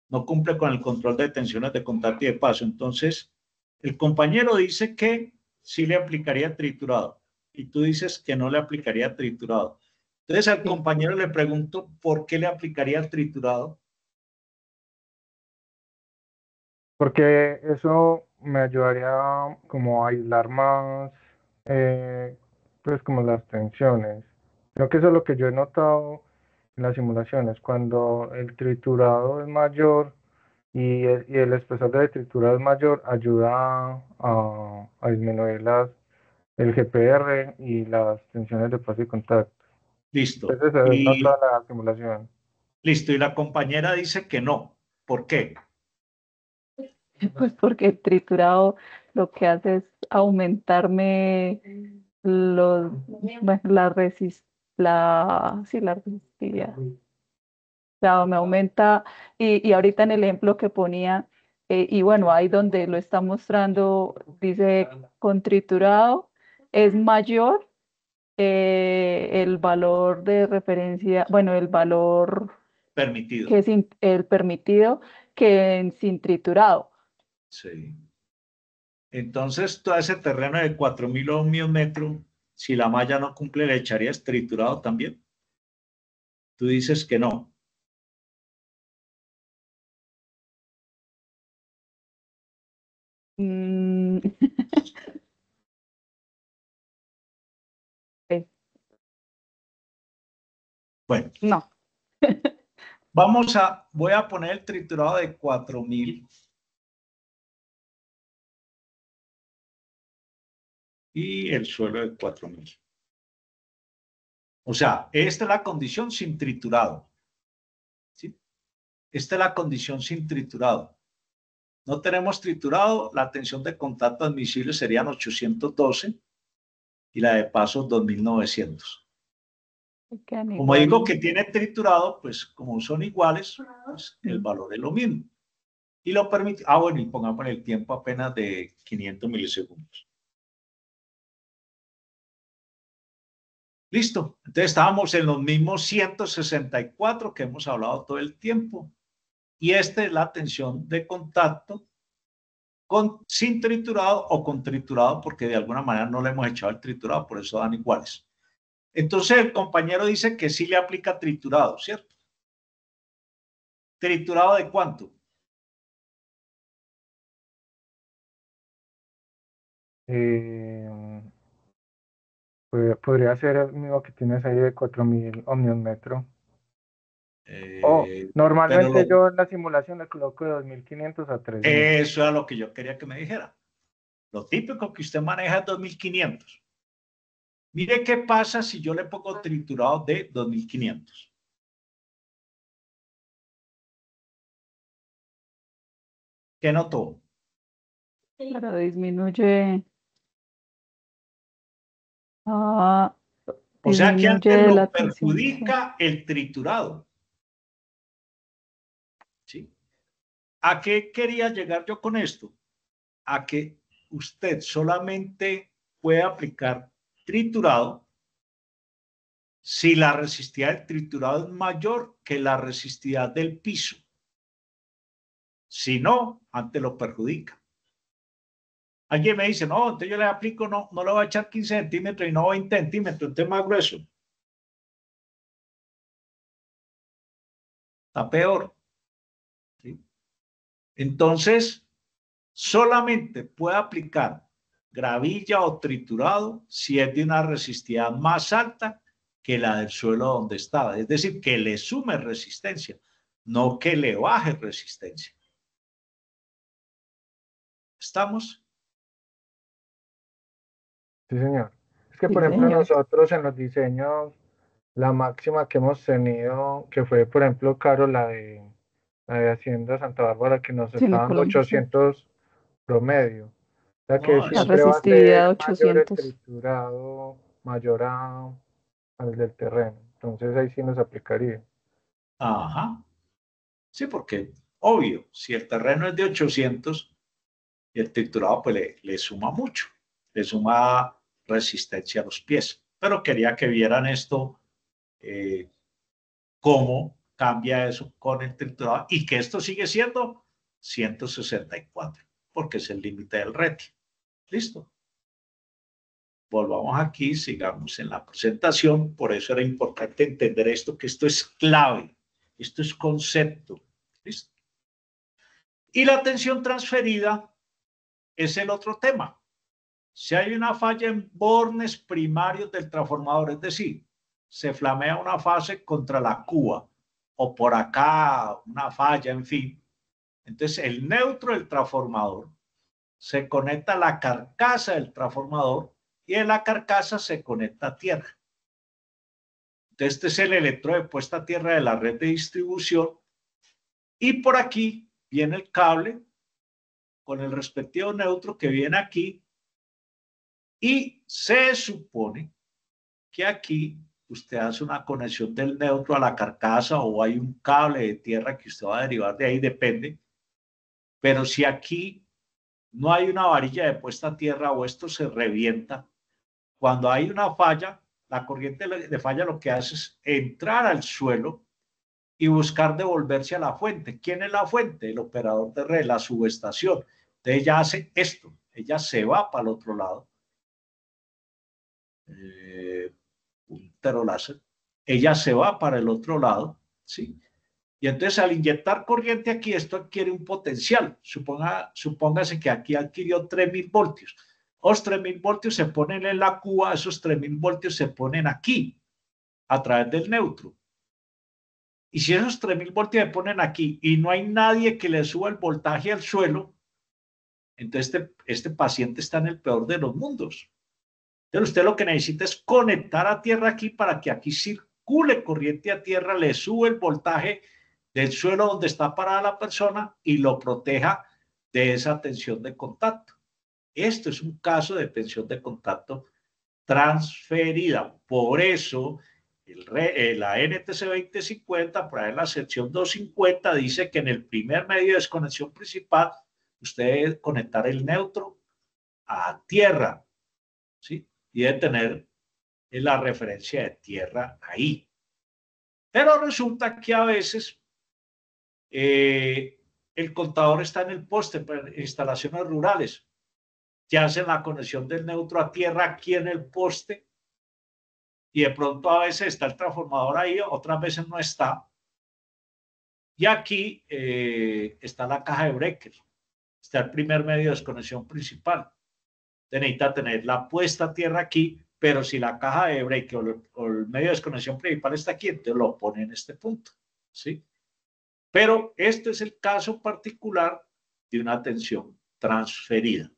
No cumple con el control de tensiones de contacto y de paso. Entonces, el compañero dice que sí le aplicaría triturado y tú dices que no le aplicaría triturado. Entonces al Sí. compañero le pregunto por qué le aplicaría el triturado. Porque eso me ayudaría como a aislar más, pues como las tensiones. Creo que eso es lo que yo he notado en las simulaciones. Cuando el triturado es mayor y el espesor del triturado es mayor, ayuda a disminuir el GPR y las tensiones de paso y contacto. Listo. Entonces se nota Y la simulación. listo. Y la compañera dice que no. ¿Por qué? Pues porque el triturado lo que hace es aumentarme bueno, sí, la resistividad. O sea, me aumenta, y ahorita en el ejemplo que ponía, y bueno, ahí donde lo está mostrando, dice con triturado es mayor el valor de referencia, bueno, el valor Permitido. que es el permitido que sin triturado. Sí. Entonces, todo ese terreno de 4.000 ohmios metro, si la malla no cumple, ¿le echarías triturado también? Tú dices que no. Mm, Bueno, no. voy a poner el triturado de 4000 y el suelo de 4000. O sea, esta es la condición sin triturado. ¿Sí? Esta es la condición sin triturado. No tenemos triturado, la tensión de contacto admisible serían 812 y la de paso 2900. Quedan Como digo iguales. que tiene triturado, pues como son iguales, pues el valor es lo mismo. Y lo permite, bueno, y pongamos el tiempo apenas de 500 milisegundos. Listo. Entonces estábamos en los mismos 164 que hemos hablado todo el tiempo. Y esta es la tensión de contacto sin triturado o con triturado, porque de alguna manera no le hemos echado el triturado, por eso dan iguales. Entonces el compañero dice que sí le aplica triturado, ¿cierto? ¿Triturado de cuánto? Podría ser el mismo que tienes ahí de 4000 ohmios metro. Pero Normalmente yo en la simulación le coloco de 2500 a 3000. eso es lo que yo quería que me dijera. Lo típico que usted maneja es 2500. Mire qué pasa si yo le pongo triturado de 2500. ¿Qué notó? Claro, disminuye. Ah, O sea que antes disminuye lo la tensión. Sí. perjudica el triturado. ¿Sí? ¿A qué quería llegar yo con esto? A que usted solamente puede aplicar triturado si la resistividad del triturado es mayor que la resistividad del piso. Si no, antes lo perjudica. Alguien me dice, no, entonces yo le aplico, no le voy a echar 15 centímetros y no 20 centímetros, entonces más grueso. Está peor. ¿Sí? Entonces, solamente puede aplicar gravilla o triturado si es de una resistividad más alta que la del suelo donde estaba. Es decir, que le sume resistencia, no que le baje resistencia. ¿Estamos? Sí, señor. Es que, Sí, por ejemplo, señor. nosotros en los diseños, la máxima que hemos tenido, que fue, por ejemplo, Caro, la de Hacienda Santa Bárbara, que nos Sí, está la dando Colombia, sí. 800 promedio. O sea que No, La eso. siempre va a ser resistividad mayor el 800. triturado, mayor al del terreno. Entonces ahí sí nos aplicaría. Ajá. Sí, porque obvio, si el terreno es de 800 y el triturado pues le suma mucho, le suma resistencia a los pies. Pero quería que vieran esto, eh, cómo cambia eso con el triturado y que esto sigue siendo 164, porque es el límite del rating. ¿Listo? Volvamos aquí, sigamos en la presentación. Por eso era importante entender esto, que esto es clave, esto es concepto. ¿Listo? Y la tensión transferida es el otro tema. Si hay una falla en bornes primarios del transformador, es decir, se flamea una fase contra la cuba o por acá una falla, en fin. Entonces el neutro del transformador se conecta a la carcasa del transformador y en la carcasa se conecta a tierra. Entonces este es el electrodo de puesta a tierra de la red de distribución y por aquí viene el cable con el respectivo neutro que viene aquí y se supone que aquí usted hace una conexión del neutro a la carcasa o hay un cable de tierra que usted va a derivar de ahí, depende. Pero si aquí no hay una varilla de puesta a tierra o esto se revienta, cuando hay una falla, la corriente de falla lo que hace es entrar al suelo y buscar devolverse a la fuente. ¿Quién es la fuente? El operador de red, la subestación. Entonces ella hace esto, ella se va para el otro lado. Puntero láser, ella se va para el otro lado, ¿sí? Y entonces al inyectar corriente aquí, esto adquiere un potencial. Supóngase que aquí adquirió 3.000 voltios. Los 3.000 voltios se ponen en la cuba, esos 3.000 voltios se ponen aquí, a través del neutro. Y si esos 3.000 voltios se ponen aquí y no hay nadie que le suba el voltaje al suelo, entonces este paciente está en el peor de los mundos. Entonces usted lo que necesita es conectar a tierra aquí para que aquí circule corriente a tierra, le sube el voltaje del suelo donde está parada la persona y lo proteja de esa tensión de contacto. Esto es un caso de tensión de contacto transferida. Por eso la NTC 2050, por ahí en la sección 250, dice que en el primer medio de desconexión principal usted debe conectar el neutro a tierra, ¿sí? Y debe tener la referencia de tierra ahí. Pero resulta que a veces el contador está en el poste para instalaciones rurales, que hacen la conexión del neutro a tierra aquí en el poste, y de pronto a veces está el transformador ahí, otras veces no está. Y aquí está la caja de breaker, está el primer medio de desconexión principal. Usted necesita tener la puesta a tierra aquí, pero si la caja de breaker o el medio de desconexión principal está aquí, entonces lo pone en este punto, ¿sí? Pero este es el caso particular de una tensión transferida.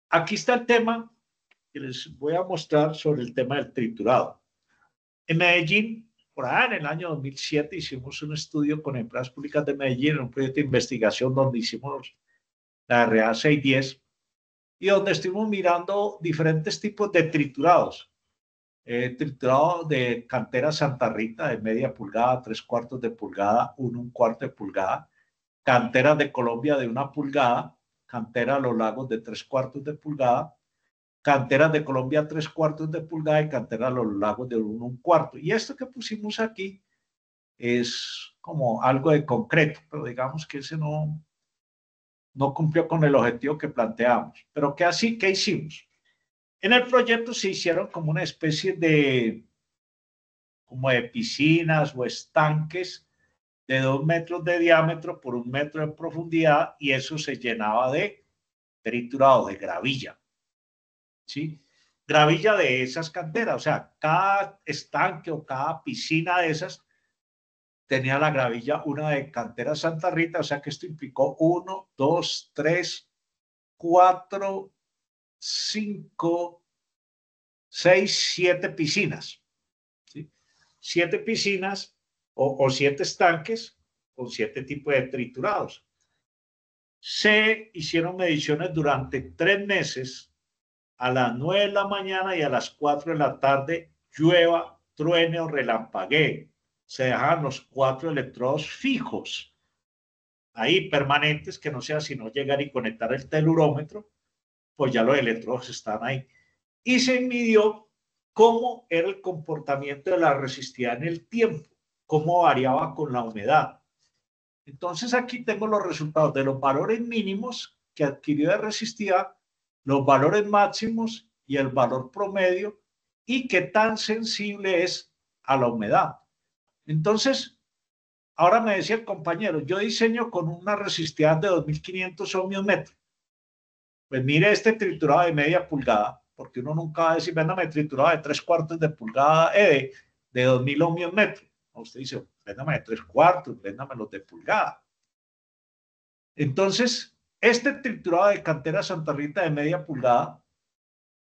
Aquí está el tema que les voy a mostrar sobre el tema del triturado. En Medellín, por allá en el año 2007, hicimos un estudio con empresas públicas de Medellín, en un proyecto de investigación donde hicimos la RA 610 y donde estuvimos mirando diferentes tipos de triturados. Triturado de cantera Santa Rita de media pulgada, 3/4 de pulgada, 1/4 de pulgada, canteras de Colombia de 1 pulgada, cantera Los Lagos de 3/4 de pulgada, canteras de Colombia 3/4 de pulgada y cantera Los Lagos de 1/4. Y esto que pusimos aquí es como algo de concreto, pero digamos que ese no cumplió con el objetivo que planteamos. Pero ¿qué hicimos? En el proyecto se hicieron como una especie de piscinas o estanques de 2 metros de diámetro por 1 metro de profundidad, y eso se llenaba de triturado, de gravilla, ¿sí? Gravilla de esas canteras, o sea, cada estanque o cada piscina de esas tenía la gravilla, una de cantera Santa Rita, o sea que esto implicó 1, 2, 3, 4, 5, 6, 7 piscinas, ¿sí? 7 piscinas o 7 estanques con 7 tipos de triturados. Se hicieron mediciones durante 3 meses, a las 9 de la mañana y a las 4 de la tarde, llueva, truene o relampaguee. Se dejaban los 4 electrodos fijos, ahí permanentes, que no sea sino llegar y conectar el telurómetro, pues ya los electrodos están ahí. Y se midió cómo era el comportamiento de la resistividad en el tiempo, cómo variaba con la humedad. Entonces aquí tengo los resultados de los valores mínimos que adquirió de resistividad, los valores máximos y el valor promedio, y qué tan sensible es a la humedad. Entonces, ahora me decía el compañero, yo diseño con una resistividad de 2.500 ohmios metro. Pues mire este triturado de media pulgada, porque uno nunca va a decir, véndame triturado de 3/4 de pulgada, de 2.000 ohmios metro. Usted dice, véndame de 3/4, véndame los de pulgada. Entonces, este triturado de cantera Santa Rita de media pulgada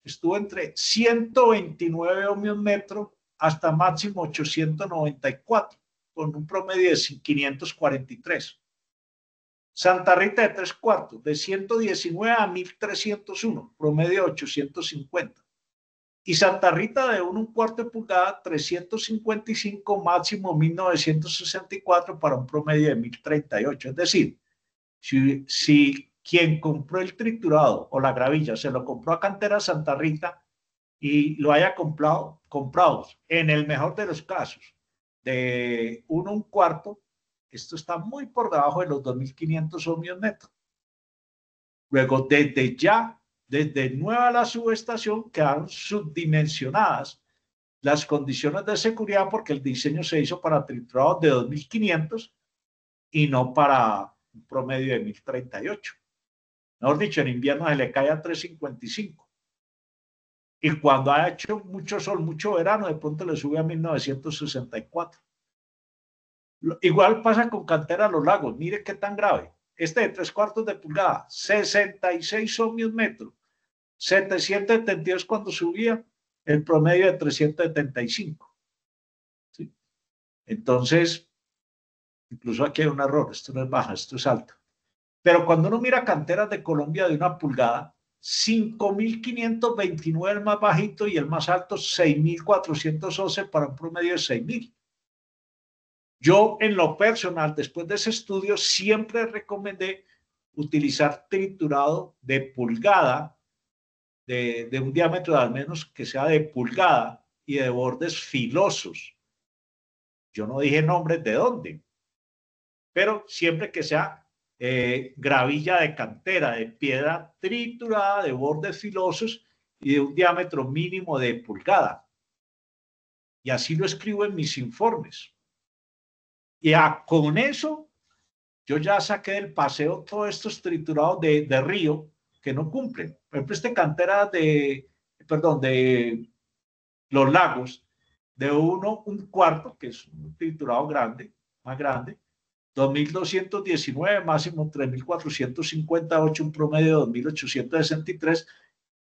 estuvo entre 129 ohmios metro hasta máximo 894, con un promedio de 543. Santa Rita de 3/4, de 119 a 1301, promedio de 850. Y Santa Rita de 1/4 de pulgada, 355, máximo 1964, para un promedio de 1038. Es decir, si quien compró el triturado o la gravilla se lo compró a cantera Santa Rita y lo haya comprado en el mejor de los casos de 1/4, esto está muy por debajo de los 2.500 ohmios metro. Luego, desde nueva la subestación quedaron subdimensionadas las condiciones de seguridad porque el diseño se hizo para triturados de 2.500 y no para un promedio de 1.038. Mejor dicho, en invierno se le cae a 3.55. Y cuando ha hecho mucho sol, mucho verano, de pronto le sube a 1964. Igual pasa con Cantera Los Lagos. Mire qué tan grave. Este de 3/4 de pulgada, 66 ohmios metro. 772 cuando subía, el promedio de 375. ¿Sí? Entonces, incluso aquí hay un error. Esto no es baja, esto es alto. Pero cuando uno mira canteras de Colombia de 1 pulgada, 5.529 el más bajito y el más alto 6.411 para un promedio de 6.000. Yo en lo personal, después de ese estudio, siempre recomendé utilizar triturado de pulgada, de un diámetro de al menos que sea de pulgada y de bordes filosos. Yo no dije nombres de dónde, pero siempre que sea gravilla de cantera, de piedra triturada, de bordes filosos y de un diámetro mínimo de pulgada. Y así lo escribo en mis informes. Y con eso, yo ya saqué del paseo todos estos triturados de río que no cumplen. Por ejemplo, cantera de Los Lagos, de 1/4, que es un triturado grande, más grande, 2.219, máximo 3.458, un promedio de 2.863.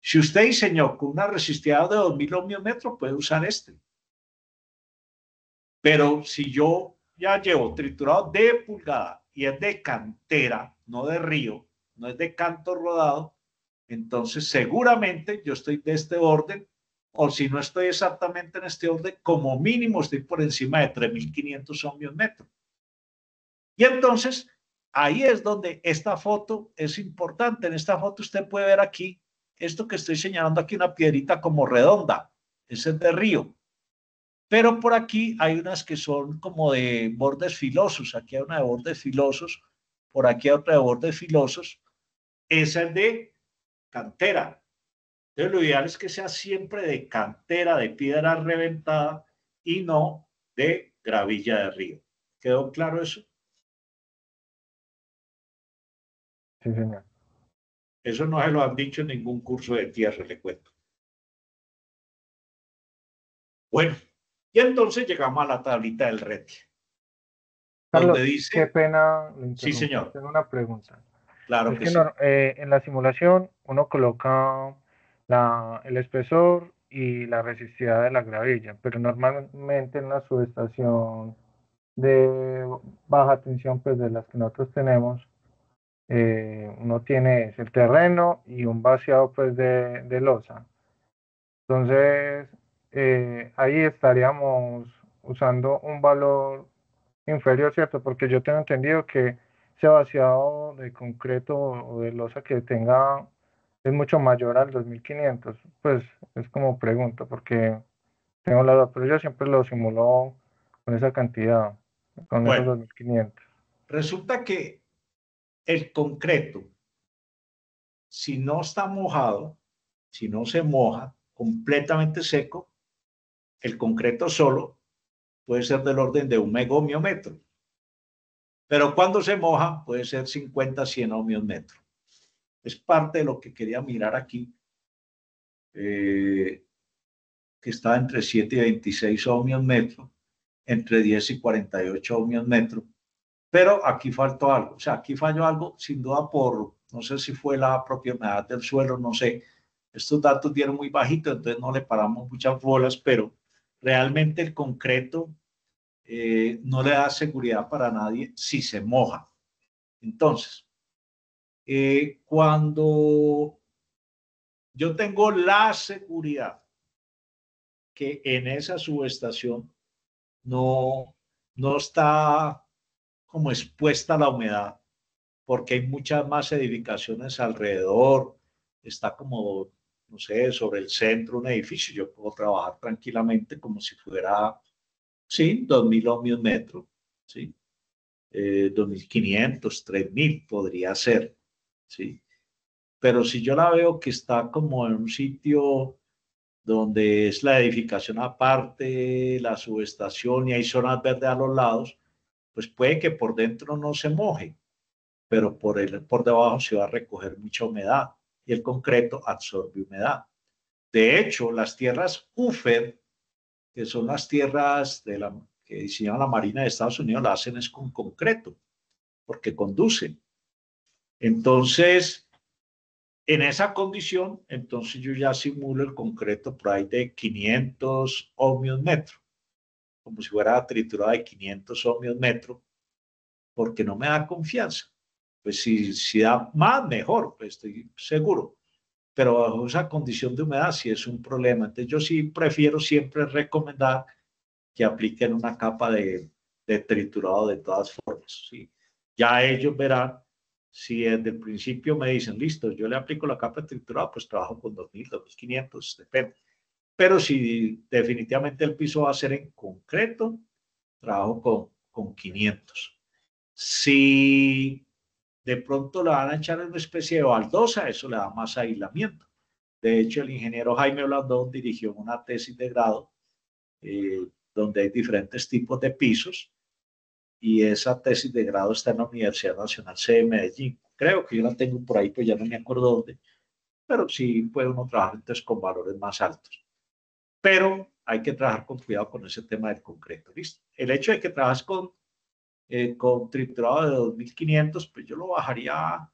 Si usted diseñó con una resistividad de 2.000 ohmios metro, puede usar este. Pero si yo ya llevo triturado de pulgada y es de cantera, no de río, no es de canto rodado, entonces seguramente yo estoy de este orden, o si no estoy exactamente en este orden, como mínimo estoy por encima de 3.500 ohmios metro. Y entonces, ahí es donde esta foto es importante. En esta foto usted puede ver aquí, esto que estoy señalando aquí, una piedrita como redonda. Ese es de río. Pero por aquí hay unas que son como de bordes filosos. Aquí hay una de bordes filosos. Por aquí hay otra de bordes filosos. Esa es de cantera. Entonces, lo ideal es que sea siempre de cantera, de piedra reventada y no de gravilla de río. ¿Quedó claro eso? Sí, señor. Eso no se lo han dicho en ningún curso de tierra, le cuento. Bueno, y entonces llegamos a la tablita del RETI, donde Carlos, qué dice, pena lo sí interrumpo. señor, Tengo una pregunta. claro Es que que sí. en la simulación uno coloca el espesor y la resistividad de la gravilla, pero normalmente en la subestación de baja tensión, pues de las que nosotros tenemos, uno tiene el terreno y un vaciado pues de losa. Entonces, ahí estaríamos usando un valor inferior, ¿cierto? Porque yo tengo entendido que ese vaciado de concreto o de losa que tenga es mucho mayor al 2.500. Pues es como pregunta, porque tengo la duda, pero yo siempre lo simulo con esa cantidad, con esos Bueno, 2.500. resulta que el concreto, si no está mojado, si no se moja, completamente seco, el concreto solo puede ser del orden de 1 megohmio metro. Pero cuando se moja, puede ser 50, 100 ohmios metro. Es parte de lo que quería mirar aquí. Que está entre 7 y 26 ohmios metro, entre 10 y 48 ohmios metro. Pero aquí faltó algo, o sea, aquí falló algo, sin duda no sé si fue la propia humedad del suelo, no sé. Estos datos dieron muy bajitos, entonces no le paramos muchas bolas, pero realmente el concreto no le da seguridad para nadie si se moja. Entonces, cuando yo tengo la seguridad que en esa subestación no está como expuesta a la humedad, porque hay muchas más edificaciones alrededor, está como, no sé, sobre el centro un edificio, yo puedo trabajar tranquilamente como si fuera, sí, 2.000 ohmios metro, sí, 2.500, 3.000 podría ser, sí. Pero si yo la veo que está como en un sitio donde es la edificación aparte, la subestación y hay zonas verdes a los lados, pues puede que por dentro no se moje, pero por debajo se va a recoger mucha humedad y el concreto absorbe humedad. De hecho, las tierras UFED, que son las tierras que diseñó la Marina de Estados Unidos, las hacen es con concreto, porque conducen. Entonces, en esa condición, entonces yo ya simulo el concreto por ahí de 500 ohmios metro, como si fuera triturado de 500 ohmios metro, porque no me da confianza. Pues si da más, mejor, pues estoy seguro. Pero bajo esa condición de humedad sí es un problema. Entonces yo sí prefiero siempre recomendar que apliquen una capa de triturado de todas formas. ¿Sí? Ya ellos verán si desde el principio me dicen, listo, yo le aplico la capa de triturado, pues trabajo con 2000, 2500, depende. Pero si definitivamente el piso va a ser en concreto, trabajo con 500. Si de pronto le van a echar una especie de baldosa, eso le da más aislamiento. De hecho, el ingeniero Jaime Blandón dirigió una tesis de grado donde hay diferentes tipos de pisos y esa tesis de grado está en la Universidad Nacional C de Medellín. Creo que yo la tengo por ahí, pues ya no me acuerdo dónde, pero sí puede uno trabajar entonces con valores más altos. Pero hay que trabajar con cuidado con ese tema del concreto, ¿listo? El hecho de que trabajes con triturado de 2500, pues yo lo bajaría,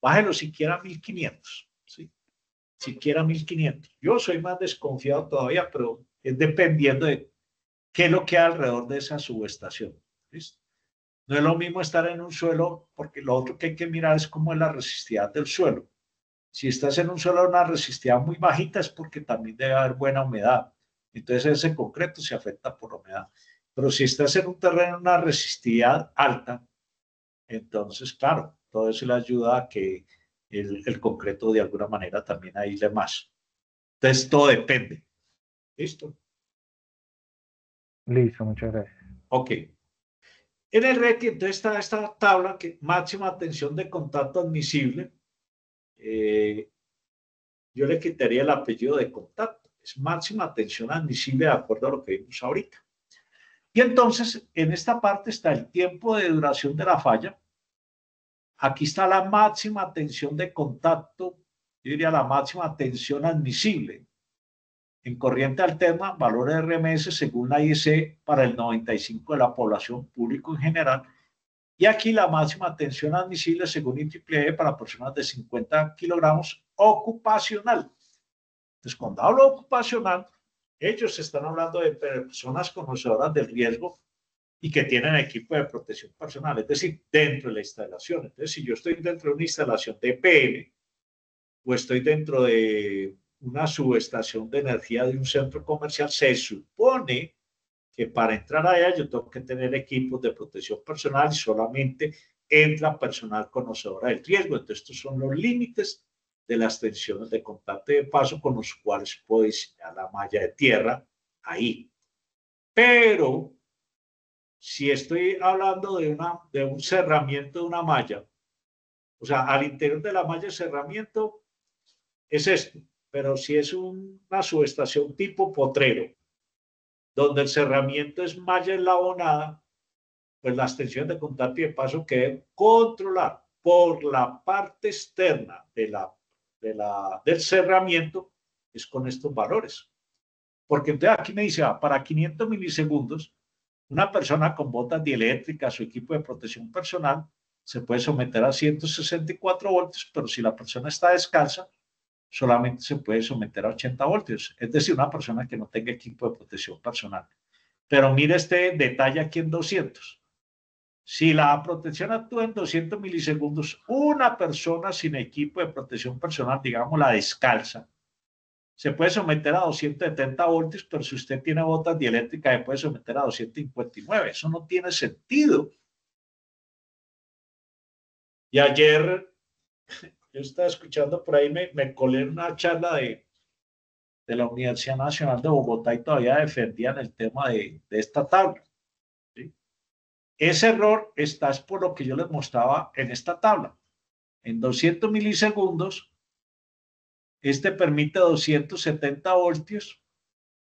bájelo siquiera a 1500, ¿sí? Siquiera 1500. Yo soy más desconfiado todavía, pero es dependiendo de qué es lo que hay alrededor de esa subestación. ¿Listo? No es lo mismo estar en un suelo, porque lo otro que hay que mirar es cómo es la resistividad del suelo. Si estás en un suelo de una resistividad muy bajita es porque también debe haber buena humedad. Entonces ese concreto se afecta por la humedad. Pero si estás en un terreno de una resistividad alta, entonces, claro, todo eso le ayuda a que el concreto de alguna manera también aísle más. Entonces, todo depende. ¿Listo? Listo, muchas gracias. Ok. En el RETI, entonces está esta tabla que máxima tensión de contacto admisible. Yo le quitaría el apellido de contacto. Es máxima tensión admisible de acuerdo a lo que vimos ahorita. Y entonces, en esta parte está el tiempo de duración de la falla. Aquí está la máxima tensión de contacto, yo diría la máxima tensión admisible. En corriente alterna, valor de RMS según la IEC para el 95% de la población, público en general. Y aquí la máxima tensión admisible según IEEE para personas de 50 kilogramos ocupacional. Entonces, cuando hablo ocupacional, ellos están hablando de personas conocedoras del riesgo y que tienen equipo de protección personal, es decir, dentro de la instalación. Entonces, si yo estoy dentro de una instalación de EPM o estoy dentro de una subestación de energía de un centro comercial, se supone que para entrar allá yo tengo que tener equipos de protección personal y solamente entra personal conocedora del riesgo. Entonces, estos son los límites de las tensiones de contacto y de paso con los cuales puedo diseñar la malla de tierra ahí. Pero si estoy hablando de un cerramiento de una malla, o sea, al interior de la malla de cerramiento es esto, pero si es una subestación tipo potrero, donde el cerramiento es malla enlabonada, pues las tensiones de contacto y de paso que deben controlar por la parte externa del cerramiento es con estos valores. Porque entonces aquí me dice, para 500 milisegundos, una persona con botas dieléctricas o equipo de protección personal se puede someter a 164 voltios, pero si la persona está descalza, solamente se puede someter a 80 voltios. Es decir, una persona que no tenga equipo de protección personal. Pero mire este detalle aquí en 200. Si la protección actúa en 200 milisegundos, una persona sin equipo de protección personal, digamos la descalza, se puede someter a 270 voltios, pero si usted tiene botas dieléctricas, se puede someter a 259. Eso no tiene sentido. Y ayer yo estaba escuchando por ahí, me colé en una charla de la Universidad Nacional de Bogotá y todavía defendían el tema de esta tabla. ¿Sí? Ese error está es por lo que yo les mostraba en esta tabla. En 200 milisegundos, Este permite 270 voltios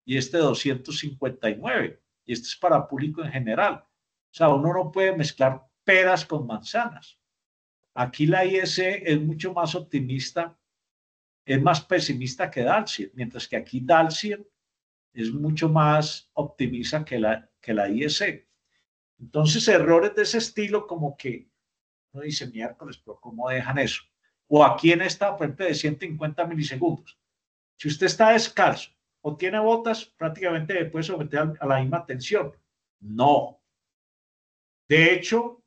y este 259. Y este es para público en general. O sea, uno no puede mezclar peras con manzanas. Aquí la IEC es mucho más optimista, es más pesimista que Dalsien, mientras que aquí Dalsien es mucho más optimista que la IEC. Entonces, errores de ese estilo como que uno dice, miércoles, pero ¿cómo dejan eso? O aquí en esta, por ejemplo, de 150 milisegundos. Si usted está descalzo o tiene botas, prácticamente le puede someter a la misma tensión. No. De hecho,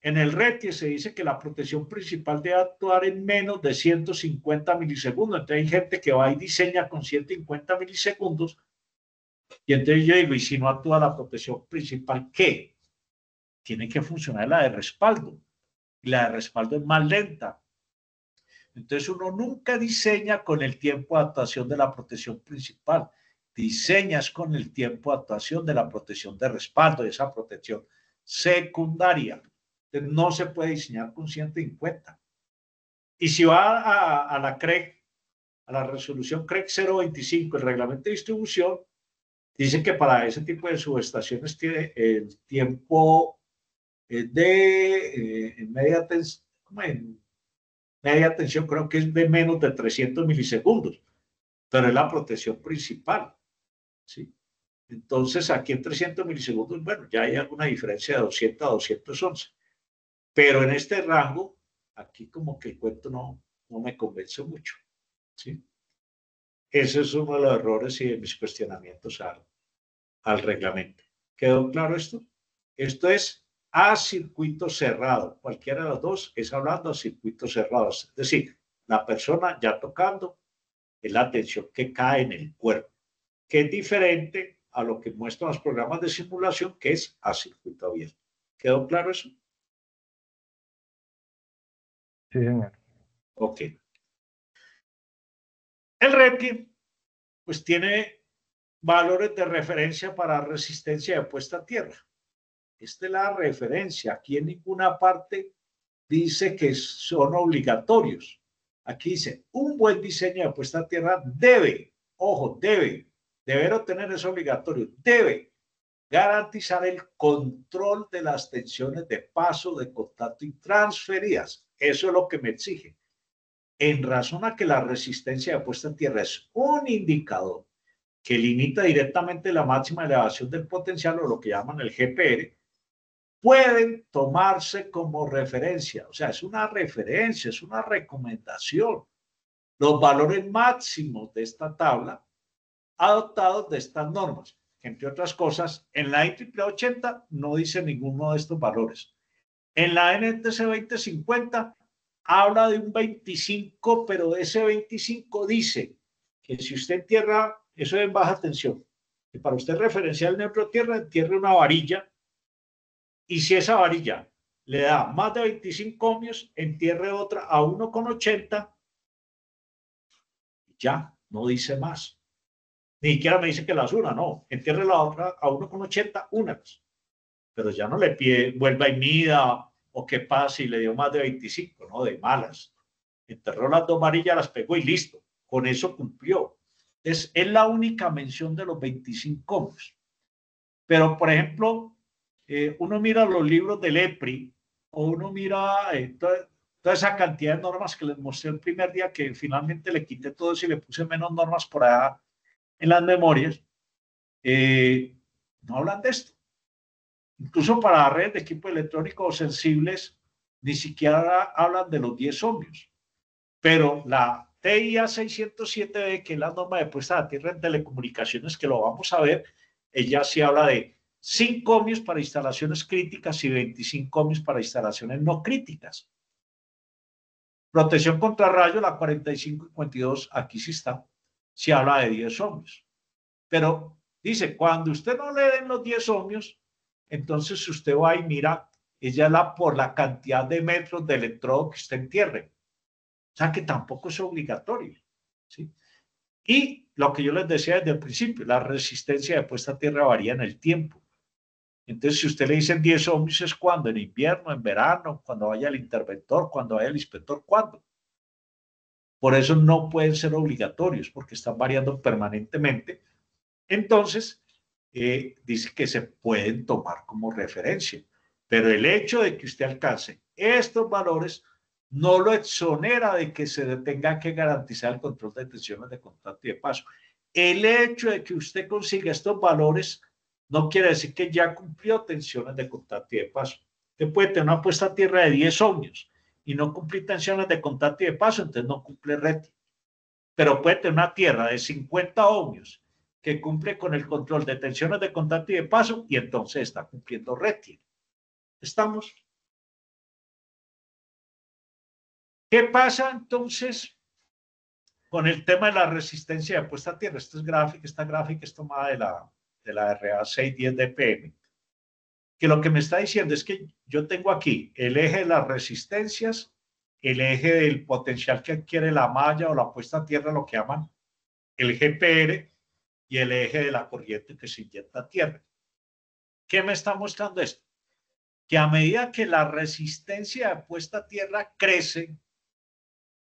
en el RETIE se dice que la protección principal debe actuar en menos de 150 milisegundos. Entonces hay gente que va y diseña con 150 milisegundos. Y entonces yo digo, ¿y si no actúa la protección principal, qué? Tiene que funcionar la de respaldo. Y la de respaldo es más lenta. Entonces uno nunca diseña con el tiempo de actuación de la protección principal. Diseñas con el tiempo de actuación de la protección de respaldo, de esa protección secundaria. Entonces no se puede diseñar con 150. Y si va a la CREG, a la resolución CREG 025, el reglamento de distribución, dice que para ese tipo de subestaciones tiene el tiempo de media tensión, creo que es de menos de 300 milisegundos, pero es la protección principal, ¿sí? Entonces, aquí en 300 milisegundos, bueno, ya hay alguna diferencia de 200 a 211, pero en este rango, aquí como que el cuento no me convence mucho, ¿sí? Ese es uno de los errores y de mis cuestionamientos al reglamento. ¿Quedó claro esto? Esto es a circuito cerrado. Cualquiera de los dos es hablando a circuito cerrado. Es decir, la persona ya tocando es la tensión que cae en el cuerpo, que es diferente a lo que muestran los programas de simulación, que es a circuito abierto. ¿Quedó claro eso? Sí, señor. Ok. El RETI, pues tiene valores de referencia para resistencia de puesta a tierra. Esta es la referencia. Aquí en ninguna parte dice que son obligatorios. Aquí dice, un buen diseño de puesta a tierra debe, ojo, deber obtener es obligatorio, debe garantizar el control de las tensiones de paso, de contacto y transferidas. Eso es lo que me exige. En razón a que la resistencia de puesta a tierra es un indicador que limita directamente la máxima elevación del potencial, o lo que llaman el GPR, pueden tomarse como referencia. O sea, es una referencia, es una recomendación. Los valores máximos de esta tabla adoptados de estas normas. Entre otras cosas, en la IEEE 80 no dice ninguno de estos valores. En la NTC 2050 habla de un 25, pero ese 25 dice que si usted entierra, eso es en baja tensión, que para usted referenciar el neutro tierra, entierre una varilla, y si esa varilla le da más de 25 ohmios, entierre otra a 1,80, ya, no dice más. Ni siquiera me dice que las una, no, entierre la otra a 1,80, únalas. Pero ya no le pide, vuelva y mida, o qué pasa si le dio más de 25, no, de malas. Enterró las dos varillas, las pegó y listo. Con eso cumplió. Es la única mención de los 25 ohmios. Pero, por ejemplo, uno mira los libros del EPRI, o uno mira toda esa cantidad de normas que les mostré el primer día, que finalmente le quité todo eso y le puse menos normas por allá en las memorias, no hablan de esto. Incluso para redes de equipos electrónicos sensibles, ni siquiera hablan de los 10 ohmios. Pero la TIA 607B, que es la norma de puesta a tierra en telecomunicaciones, que lo vamos a ver, ella sí habla de 5 ohmios para instalaciones críticas y 25 ohmios para instalaciones no críticas. Protección contra rayos, la 45 y 52, aquí sí está, sí habla de 10 ohmios. Pero dice, cuando usted no le den los 10 ohmios, entonces usted va y mira, ella por la cantidad de metros de electrodo que usted entierre. O sea que tampoco es obligatorio, ¿sí? Y lo que yo les decía desde el principio, la resistencia de puesta a tierra varía en el tiempo. Entonces, si usted le dicen 10 ohmios, ¿es cuando? ¿En invierno, en verano, cuando vaya el interventor, cuando vaya el inspector? ¿Cuándo? Por eso no pueden ser obligatorios, porque están variando permanentemente. Entonces, dice que se pueden tomar como referencia. Pero el hecho de que usted alcance estos valores no lo exonera de que se tenga que garantizar el control de tensiones de contacto y de paso. El hecho de que usted consiga estos valores no quiere decir que ya cumplió tensiones de contacto y de paso. Usted puede tener una puesta a tierra de 10 ohmios y no cumplir tensiones de contacto y de paso, entonces no cumple RETI. Pero puede tener una tierra de 50 ohmios que cumple con el control de tensiones de contacto y de paso y entonces está cumpliendo RETI. ¿Estamos? ¿Qué pasa entonces con el tema de la resistencia de puesta a tierra? Esta gráfica es tomada de la RA 610 DPM, que lo que me está diciendo es que yo tengo aquí el eje de las resistencias, el eje del potencial que adquiere la malla o la puesta a tierra, lo que llaman el GPR, y el eje de la corriente que se inyecta a tierra. ¿Qué me está mostrando esto? Que a medida que la resistencia de puesta a tierra crece,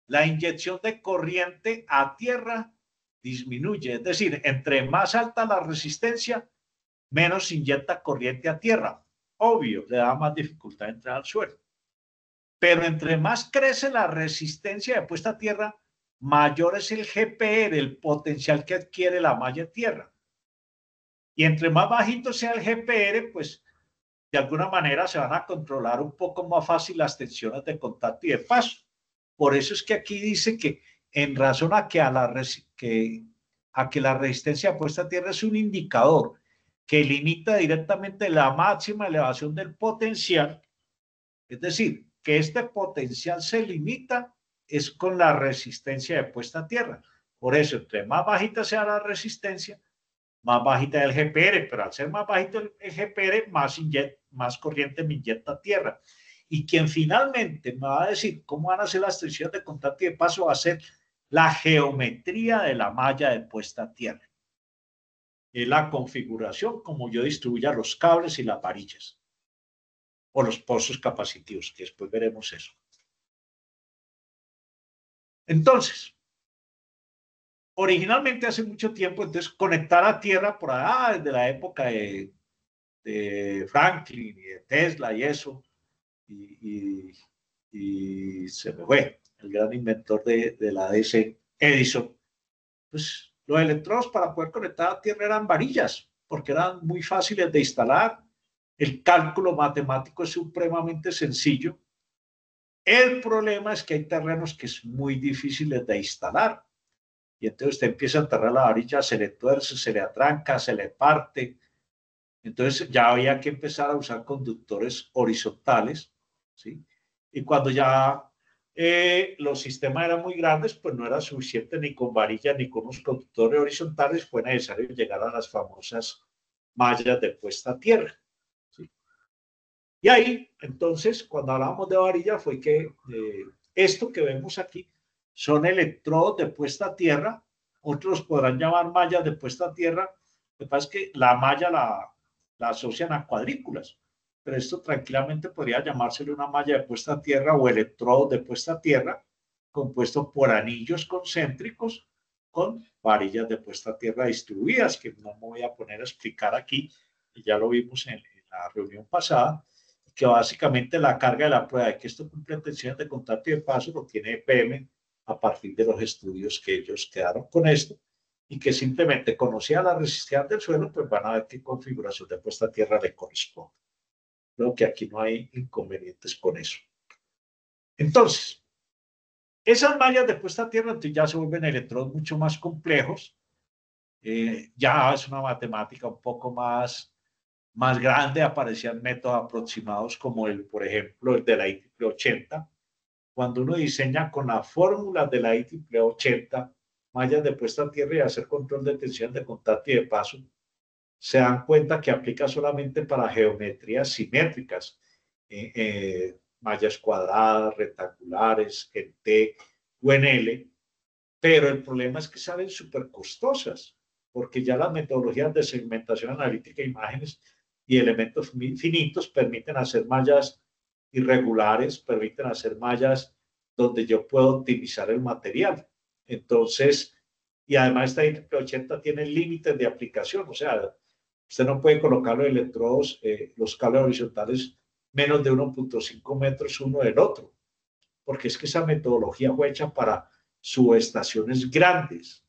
la inyección de corriente a tierra disminuye. Es decir, entre más alta la resistencia, menos inyecta corriente a tierra. Obvio, le da más dificultad de entrar al suelo. Pero entre más crece la resistencia de puesta a tierra, mayor es el GPR, el potencial que adquiere la malla a tierra. Y entre más bajito sea el GPR, pues de alguna manera se van a controlar un poco más fácil las tensiones de contacto y de paso. Por eso es que aquí dice que en razón a que, la resistencia puesta a tierra es un indicador que limita directamente la máxima elevación del potencial, es decir, que este potencial se limita es con la resistencia de puesta a tierra. Por eso, entre más bajita sea la resistencia, más bajita el GPR, pero al ser más bajito el GPR, más corriente me inyecta a tierra. Y quien finalmente me va a decir cómo van a ser las tensiones de contacto y de paso va a ser la geometría de la malla de puesta a tierra. Es la configuración como yo distribuya los cables y las varillas. O los pozos capacitivos, que después veremos eso. Entonces, originalmente hace mucho tiempo, entonces conectar a tierra por allá, desde la época de Franklin y de Tesla y eso, y se me fue el gran inventor de la DC, Edison. Pues los electrodos para poder conectar a tierra eran varillas, porque eran muy fáciles de instalar. El cálculo matemático es supremamente sencillo. El problema es que hay terrenos que es muy difíciles de instalar. Y entonces usted empieza a enterrar la varilla, se le tuerce, se le atranca, se le parte. Entonces ya había que empezar a usar conductores horizontales, ¿sí? Y cuando ya los sistemas eran muy grandes, pues no era suficiente ni con varillas ni con unos conductores horizontales, fue necesario llegar a las famosas mallas de puesta a tierra, ¿sí? Y ahí, entonces, cuando hablamos de varilla, fue que esto que vemos aquí son electrodos de puesta a tierra, otros podrán llamar mallas de puesta a tierra. Lo que pasa es que la malla la asocian a cuadrículas, pero esto tranquilamente podría llamársele una malla de puesta a tierra o electrodo de puesta a tierra, compuesto por anillos concéntricos con varillas de puesta a tierra distribuidas, que no me voy a poner a explicar aquí, ya lo vimos en la reunión pasada, que básicamente la carga de la prueba de que esto cumple tensiones de contacto y de paso lo tiene EPM a partir de los estudios que ellos quedaron con esto, y que simplemente conocía la resistencia del suelo, pues van a ver qué configuración de puesta a tierra le corresponde. Creo que aquí no hay inconvenientes con eso. Entonces, esas mallas de puesta a tierra entonces ya se vuelven electrodos mucho más complejos. Ya es una matemática un poco más grande, aparecían métodos aproximados como por ejemplo, el de la IEEE 80. Cuando uno diseña con las fórmulas de la IEEE 80 mallas de puesta a tierra y hacer control de tensión de contacto y de paso, se dan cuenta que aplica solamente para geometrías simétricas, mallas cuadradas, rectangulares, en T o en L, pero el problema es que salen súper costosas, porque ya las metodologías de segmentación analítica de imágenes y elementos finitos permiten hacer mallas irregulares, permiten hacer mallas donde yo puedo optimizar el material. Entonces, y además esta IEEE 80 tiene límites de aplicación, o sea, usted no puede colocar los electrodos, los cables horizontales menos de 1.5 metros uno del otro, porque es que esa metodología fue hecha para subestaciones grandes,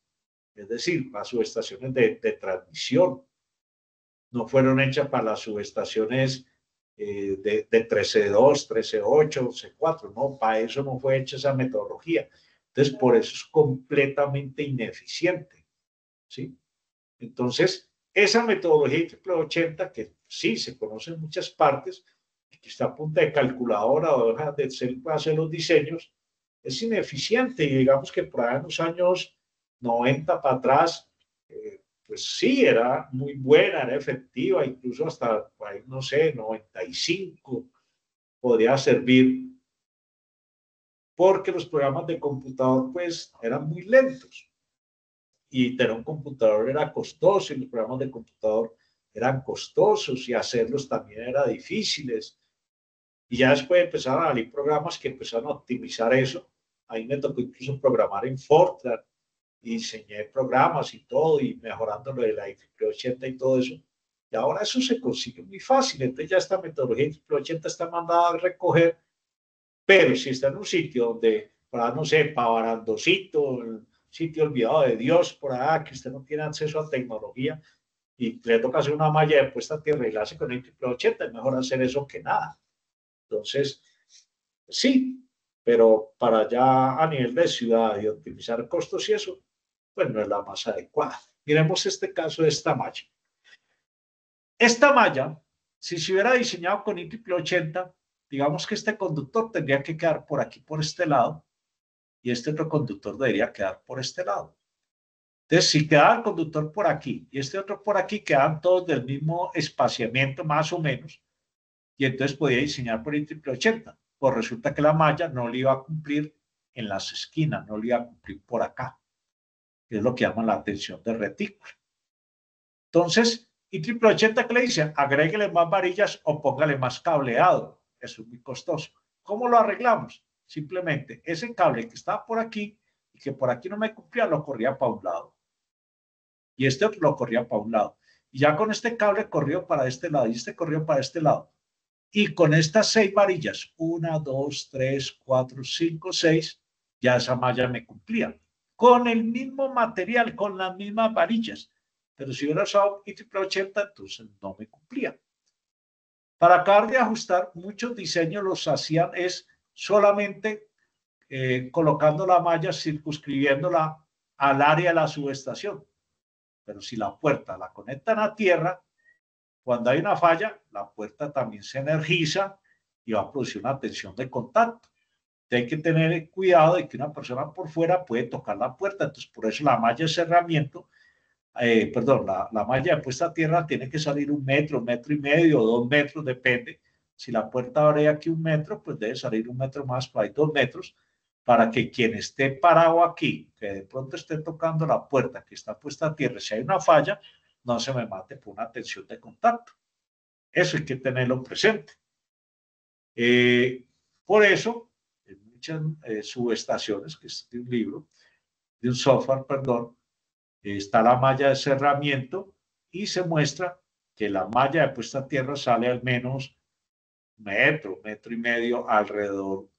es decir, para subestaciones de transmisión. No fueron hechas para las subestaciones de 13.2, 13.8, C4, no, para eso no fue hecha esa metodología. Entonces, por eso es completamente ineficiente, ¿sí? Entonces, esa metodología IEEE 80, que sí se conoce en muchas partes, que está a punta de calculadora o hoja de Excel para hacer los diseños, es ineficiente y digamos que por ahí en los años 90 para atrás, pues sí, era muy buena, era efectiva, incluso hasta, ahí, no sé, 95 podría servir, porque los programas de computador pues eran muy lentos y tener un computador era costoso y los programas de computador eran costosos y hacerlos también era difíciles. Y ya después empezaron a salir programas que empezaron a optimizar eso. Ahí me tocó incluso programar en Fortran y diseñé programas y todo y mejorando lo de la IEEE 80 y todo eso. Y ahora eso se consigue muy fácil. Entonces ya esta metodología IEEE 80 está mandada a recoger, pero si está en un sitio donde, para no sé, para Barandocito, el sitio olvidado de Dios, por allá, que usted no tiene acceso a tecnología y le toca hacer una malla de puesta a tierra y la hace con el IEEE 80, es mejor hacer eso que nada. Entonces, sí, pero para ya a nivel de ciudad y optimizar costos y eso, pues no es la más adecuada. Miremos este caso de esta malla. Esta malla, si se hubiera diseñado con IEEE 80, digamos que este conductor tendría que quedar por aquí, por este lado, y este otro conductor debería quedar por este lado. Entonces, si quedaba el conductor por aquí y este otro por aquí, quedan todos del mismo espaciamiento, más o menos, y entonces podía diseñar por IEEE 80. Pues resulta que la malla no le iba a cumplir en las esquinas, no le iba a cumplir por acá, que es lo que llaman la tensión de retículo. Entonces, IEEE 80, ¿qué le dicen? Agréguele más varillas o póngale más cableado. Eso es muy costoso. ¿Cómo lo arreglamos? Simplemente ese cable que estaba por aquí y que por aquí no me cumplía, lo corría para un lado. Y este otro lo corría para un lado. Y ya con este cable corrió para este lado y este corrió para este lado. Y con estas 6 varillas, 1, 2, 3, 4, 5, 6, ya esa malla me cumplía. Con el mismo material, con las mismas varillas. Pero si hubiera usado IEEE 80, entonces no me cumplía. Para acabar de ajustar, muchos diseños los hacían es solamente colocando la malla, circunscribiéndola al área de la subestación. Pero si la puerta la conectan a tierra, cuando hay una falla, la puerta también se energiza y va a producir una tensión de contacto. Hay que tener cuidado de que una persona por fuera puede tocar la puerta. Entonces, por eso la malla de cerramiento, la malla de puesta a tierra tiene que salir 1 metro, 1,5 o 2 metros, depende. Si la puerta abre aquí 1 metro, pues debe salir 1 metro más, por ahí 2 metros, para que quien esté parado aquí, que de pronto esté tocando la puerta que está puesta a tierra, si hay una falla, no se me mate por una tensión de contacto. Eso hay que tenerlo presente. Por eso, en muchas subestaciones, que es de un libro, de un software, perdón, está la malla de cerramiento y se muestra que la malla de puesta a tierra sale al menos 1 metro y medio alrededor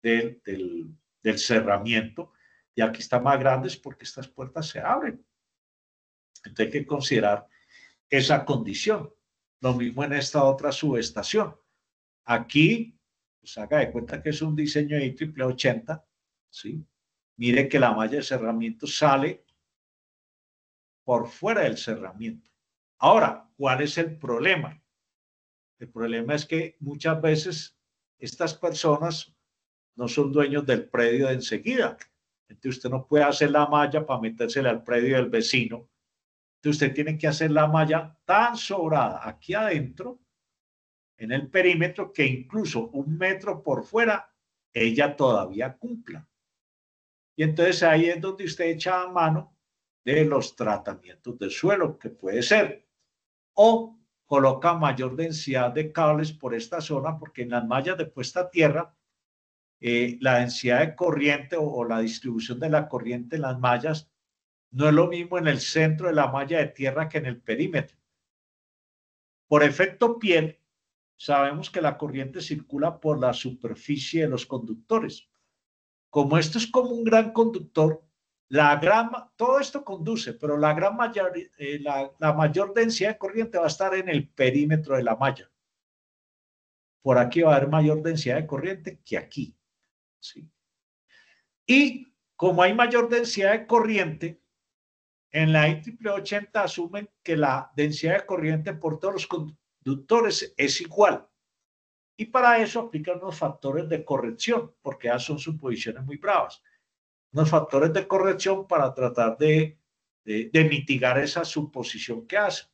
del cerramiento. Y aquí está más grandes porque estas puertas se abren. Entonces hay que considerar esa condición. Lo mismo en esta otra subestación. Aquí, pues haga de cuenta que es un diseño de IEEE 80, ¿sí? Mire que la malla de cerramiento sale por fuera del cerramiento. Ahora, ¿cuál es el problema? El problema es que muchas veces estas personas no son dueños del predio de enseguida. Entonces usted no puede hacer la malla para metérsela al predio del vecino. Entonces usted tiene que hacer la malla tan sobrada aquí adentro, en el perímetro, que incluso 1 metro por fuera, ella todavía cumpla. Y entonces ahí es donde usted echa a mano de los tratamientos del suelo, que puede ser, o coloca mayor densidad de cables por esta zona, porque en las mallas de puesta a tierra la densidad de corriente o la distribución de la corriente en las mallas no es lo mismo en el centro de la malla de tierra que en el perímetro. Por efecto piel, sabemos que la corriente circula por la superficie de los conductores. Como esto es como un gran conductor, todo esto conduce, pero la mayor densidad de corriente va a estar en el perímetro de la malla. Por aquí va a haber mayor densidad de corriente que aquí. ¿Sí? Y como hay mayor densidad de corriente, en la IEEE 80 asumen que la densidad de corriente por todos los conductores es igual. Y para eso aplican unos factores de corrección, porque ya son suposiciones muy bravas. Unos factores de corrección para tratar de mitigar esa suposición que hacen.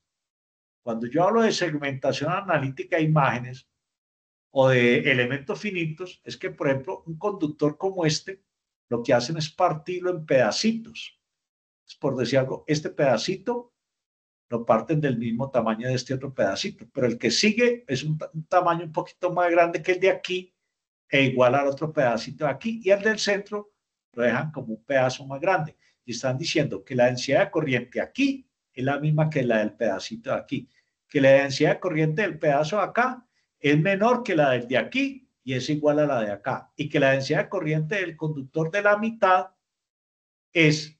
Cuando yo hablo de segmentación analítica de imágenes o de elementos finitos, es que, por ejemplo, un conductor como este, lo que hacen es partirlo en pedacitos. Es por decir algo, este pedacito lo parten del mismo tamaño de este otro pedacito, pero el que sigue es un tamaño un poquito más grande que el de aquí e igual al otro pedacito de aquí, y el del centro lo dejan como un pedazo más grande. Y están diciendo que la densidad de corriente aquí es la misma que la del pedacito de aquí, que la densidad de corriente del pedazo de acá es menor que la del de aquí y es igual a la de acá, y que la densidad de corriente del conductor de la mitad es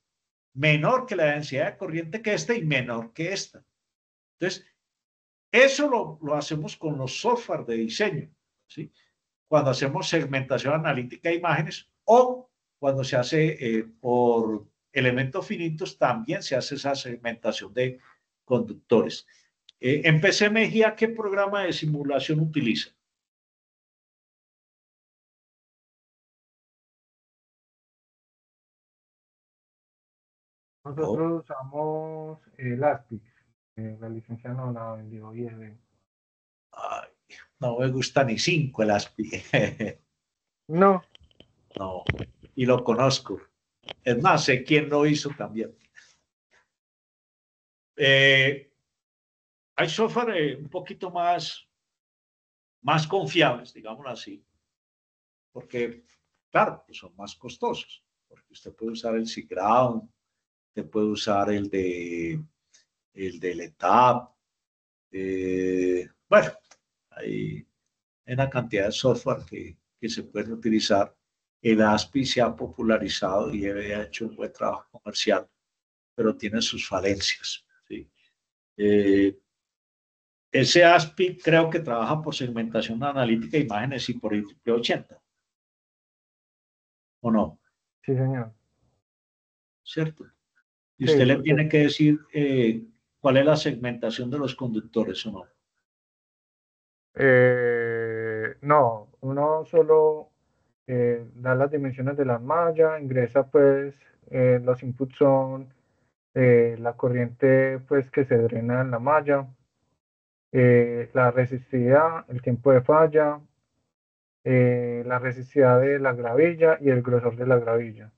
menor que la densidad de corriente que esta y menor que esta. Entonces, eso lo hacemos con los software de diseño, ¿sí? Cuando hacemos segmentación analítica de imágenes o cuando se hace por elementos finitos, también se hace esa segmentación de conductores. En PC Mejía, ¿qué programa de simulación utiliza? Nosotros usamos el ASPIX, la licencia no la vendió IED. Ay, no me gusta ni 5 el ASPI. No, No, y lo conozco. Es más, sé quién lo hizo también. Hay software un poquito más confiables, digámoslo así, porque, claro, pues son más costosos, porque usted puede usar el SIGGRAPH, usted puede usar el del ETAP, bueno, hay una cantidad de software que se puede utilizar. El ASPI se ha popularizado y ha hecho un buen trabajo comercial, pero tiene sus falencias, ¿sí? Ese ASPI creo que trabaja por segmentación analítica de imágenes y por IEEE 80, ¿o no? sí señor. ¿Cierto? Y Sí, usted le porque tiene que decir cuál es la segmentación de los conductores, ¿o no? no, uno solo da las dimensiones de la malla, ingresa pues, los inputs son la corriente pues que se drena en la malla, la resistividad, el tiempo de falla, la resistividad de la gravilla y el grosor de la gravilla.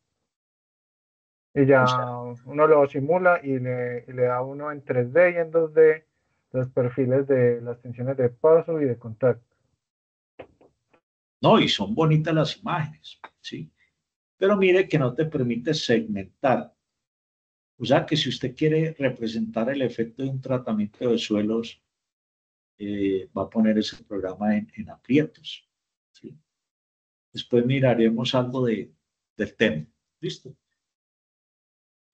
Y O ya sea, uno lo simula y le da uno en 3D y en 2D los perfiles de las tensiones de paso y de contacto. no, y son bonitas las imágenes, ¿sí? Pero mire que no te permite segmentar. O sea que si usted quiere representar el efecto de un tratamiento de suelos, va a poner ese programa en aprietos, ¿sí? Después miraremos algo del tema. ¿Listo?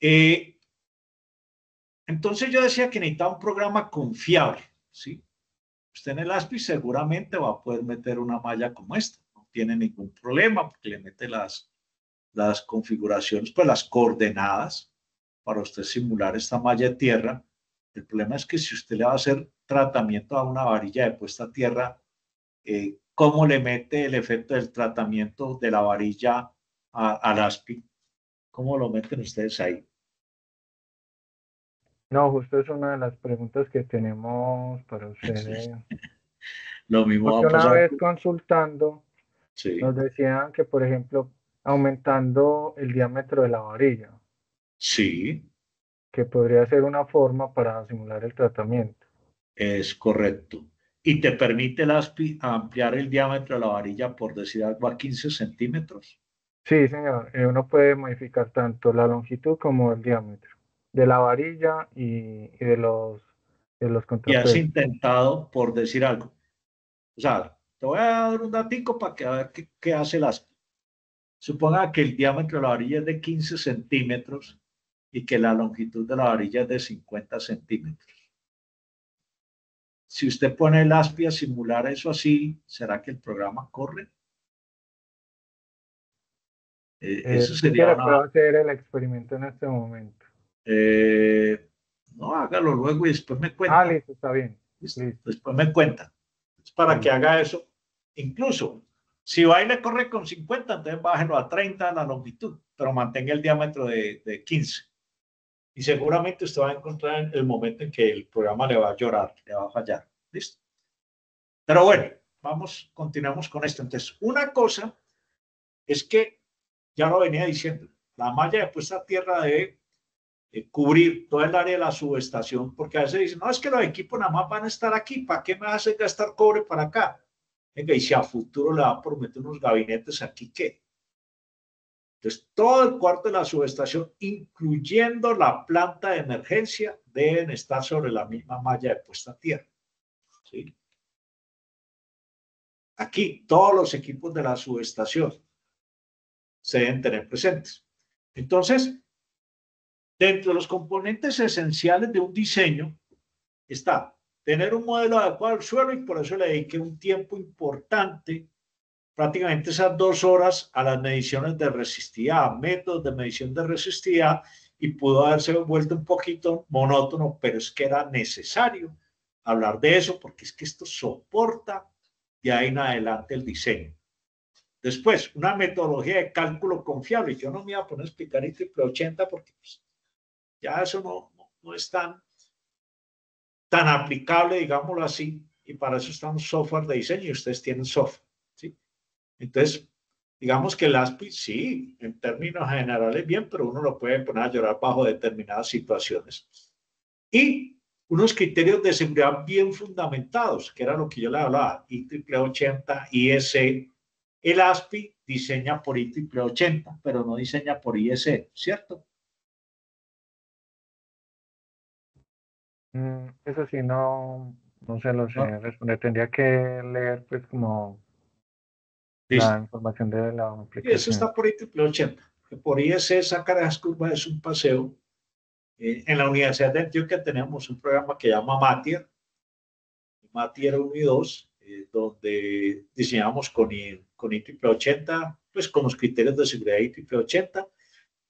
Eh, entonces yo decía que necesitaba un programa confiable, ¿sí? Usted en el ASPI seguramente va a poder meter una malla como esta. No tiene ningún problema porque le mete las configuraciones, pues las coordenadas para usted simular esta malla de tierra. El problema es que si usted le va a hacer tratamiento a una varilla de puesta a tierra, ¿cómo le mete el efecto del tratamiento de la varilla al ASPI? ¿Cómo lo meten ustedes ahí? No, justo es una de las preguntas que tenemos para ustedes. Lo mismo va Porque a una pasar. vez consultando, Sí, nos decían que, por ejemplo, aumentando el diámetro de la varilla, sí, que podría ser una forma para simular el tratamiento. es correcto. y te permite el ASPI ampliar el diámetro de la varilla, por decir algo, a 15 centímetros. Sí, señor. Uno puede modificar tanto la longitud como el diámetro de la varilla y de los Y has contrapesos. intentado, por decir algo. O sea, te voy a dar un datico para que a ver qué hace el ASPI. Suponga que el diámetro de la varilla es de 15 centímetros y que la longitud de la varilla es de 50 centímetros. Si usted pone el ASPI a simular eso así, ¿será que el programa corre? Eso Si sería quiere, una... puedo hacer el experimento en este momento. no, hágalo luego y después me Ah, cuenta. listo, está bien. ¿Listo? Listo. Después me cuenta. Es para que Listo. haga eso. Incluso, si va y le corre con 50, entonces bájelo a 30 la longitud, pero mantenga el diámetro de 15. Y seguramente usted va a encontrar el momento en que el programa le va a llorar, le va a fallar. ¿Listo? Pero bueno, vamos, continuamos con esto. Entonces, una cosa es que, ya lo venía diciendo, la malla de puesta a tierra debe cubrir todo el área de la subestación, porque a veces dicen, no, es que los equipos nada más van a estar aquí, ¿para qué me hacen gastar cobre para acá? Venga, y si a futuro le va a prometer unos gabinetes aquí, ¿qué? Entonces, todo el cuarto de la subestación, incluyendo la planta de emergencia, deben estar sobre la misma malla de puesta a tierra. ¿Sí? Aquí, todos los equipos de la subestación se deben tener presentes. Entonces, dentro de los componentes esenciales de un diseño está tener un modelo adecuado al suelo, y por eso le dediqué un tiempo importante, prácticamente esas 2 horas, a las mediciones de resistividad, métodos de medición de resistividad, y pudo haberse vuelto un poquito monótono, pero es que era necesario hablar de eso, porque es que esto soporta de ahí en adelante el diseño. Después, una metodología de cálculo confiable. Yo no me iba a poner a explicar IEEE 80 porque pues, ya eso no es tan aplicable, digámoslo así, y para eso está un software de diseño y ustedes tienen software. ¿Sí? Entonces, digamos que el ASPI, sí, en términos generales bien, pero uno lo puede poner a llorar bajo determinadas situaciones. Y unos criterios de seguridad bien fundamentados, que era lo que yo le hablaba, IEEE 80, IEC. El ASPI diseña por IEEE 80, pero no diseña por IEC, ¿cierto? Eso sí, no se lo ¿No? sé responder. Tendría que leer, pues, como la Listo. información de la Y eso aplicación. está por IEEE 80. Que por IEC sacar esas curvas es un paseo. En la Universidad de Antioquia tenemos un programa que llama Matier 1 y 2, donde diseñamos con IEEE 80, pues con los criterios de seguridad de IEEE 80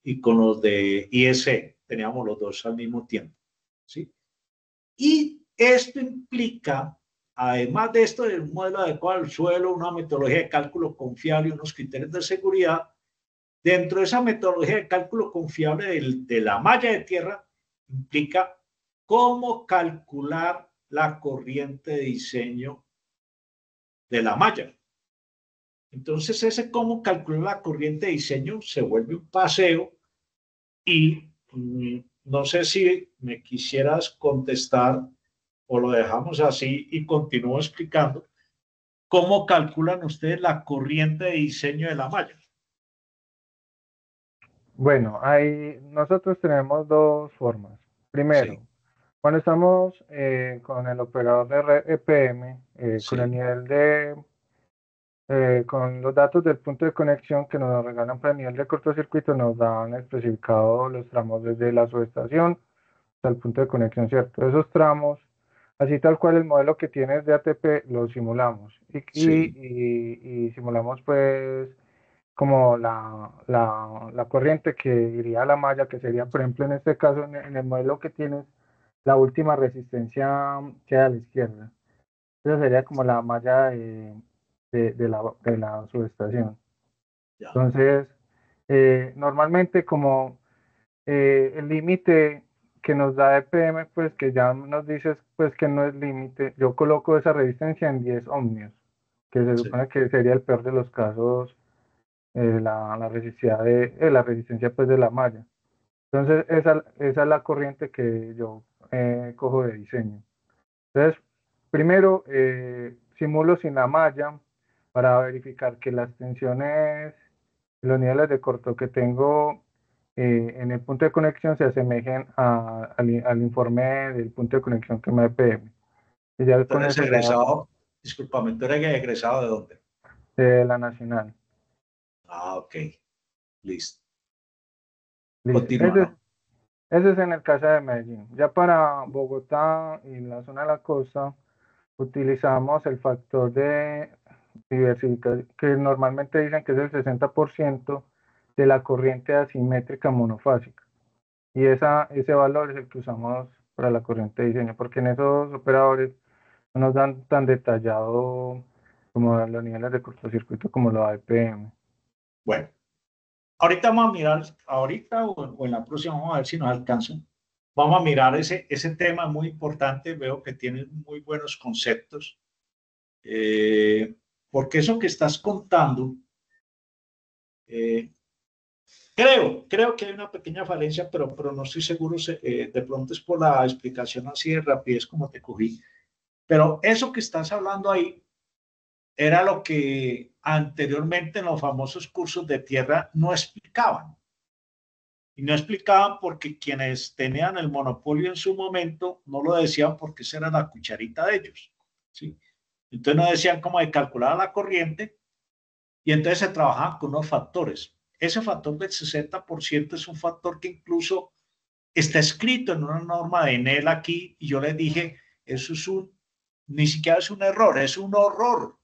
y con los de IEC. Teníamos los dos al mismo tiempo. ¿Sí? Y esto implica, además de esto, de un modelo adecuado al suelo, una metodología de cálculo confiable y unos criterios de seguridad. Dentro de esa metodología de cálculo confiable de la malla de tierra, implica cómo calcular la corriente de diseño de la malla. Entonces, ese cómo calcular la corriente de diseño se vuelve un paseo y no sé si me quisieras contestar o lo dejamos así y continúo explicando cómo calculan ustedes la corriente de diseño de la malla. Bueno, nosotros tenemos dos formas. Sí, Primero, cuando estamos con el operador de EPM, con el sí, nivel con los datos del punto de conexión que nos regalan para el nivel de cortocircuito, nos dan especificados los tramos desde la subestación hasta el punto de conexión, ¿cierto? Esos tramos, así tal cual el modelo que tienes de ATP, lo simulamos sí, y simulamos pues como la corriente que iría a la malla, que sería, por ejemplo, en este caso, en el modelo que tienes, la última resistencia queda a la izquierda. Esa sería como la malla de la subestación. ya, Entonces, normalmente como el límite que nos da EPM, pues que ya nos dices pues que no es límite, yo coloco esa resistencia en 10 ohmios, que se sí, supone que sería el peor de los casos, la resistencia pues de la malla. Entonces, esa es la corriente que yo cojo de diseño. Entonces, primero simulo sin la malla para verificar que las tensiones, los niveles de corto que tengo en el punto de conexión se asemejen al informe del punto de conexión que me da EPM. Y ya Tú con eres eso ya egresado, discúlpame, ¿tú eres egresado de dónde? de la nacional. Ah, ok, listo. Listo. Continúa, ¿no? Ese es en el caso de Medellín. Ya para Bogotá y la zona de la costa, utilizamos el factor de diversificación, que normalmente dicen que es el 60% de la corriente asimétrica monofásica. Y ese valor es el que usamos para la corriente de diseño, porque en esos operadores no nos dan tan detallado como los niveles de cortocircuito como lo da EPM. Bueno, ahorita vamos a mirar, ahorita o en la próxima, vamos a ver si nos alcanzan. Vamos a mirar ese tema muy importante. Veo que tienes muy buenos conceptos, eh, porque eso que estás contando, eh, creo que hay una pequeña falencia, pero no estoy seguro. De pronto es por la explicación así de rapidez como te cogí. Pero eso que estás hablando ahí era lo que anteriormente en los famosos cursos de tierra no explicaban. Y no explicaban porque quienes tenían el monopolio en su momento no lo decían porque esa era la cucharita de ellos, ¿sí? Entonces no decían cómo de calcular la corriente y entonces se trabajaban con unos factores. Ese factor del 60% es un factor que incluso está escrito en una norma de Enel aquí y yo les dije, eso es ni siquiera es un error, es un horror,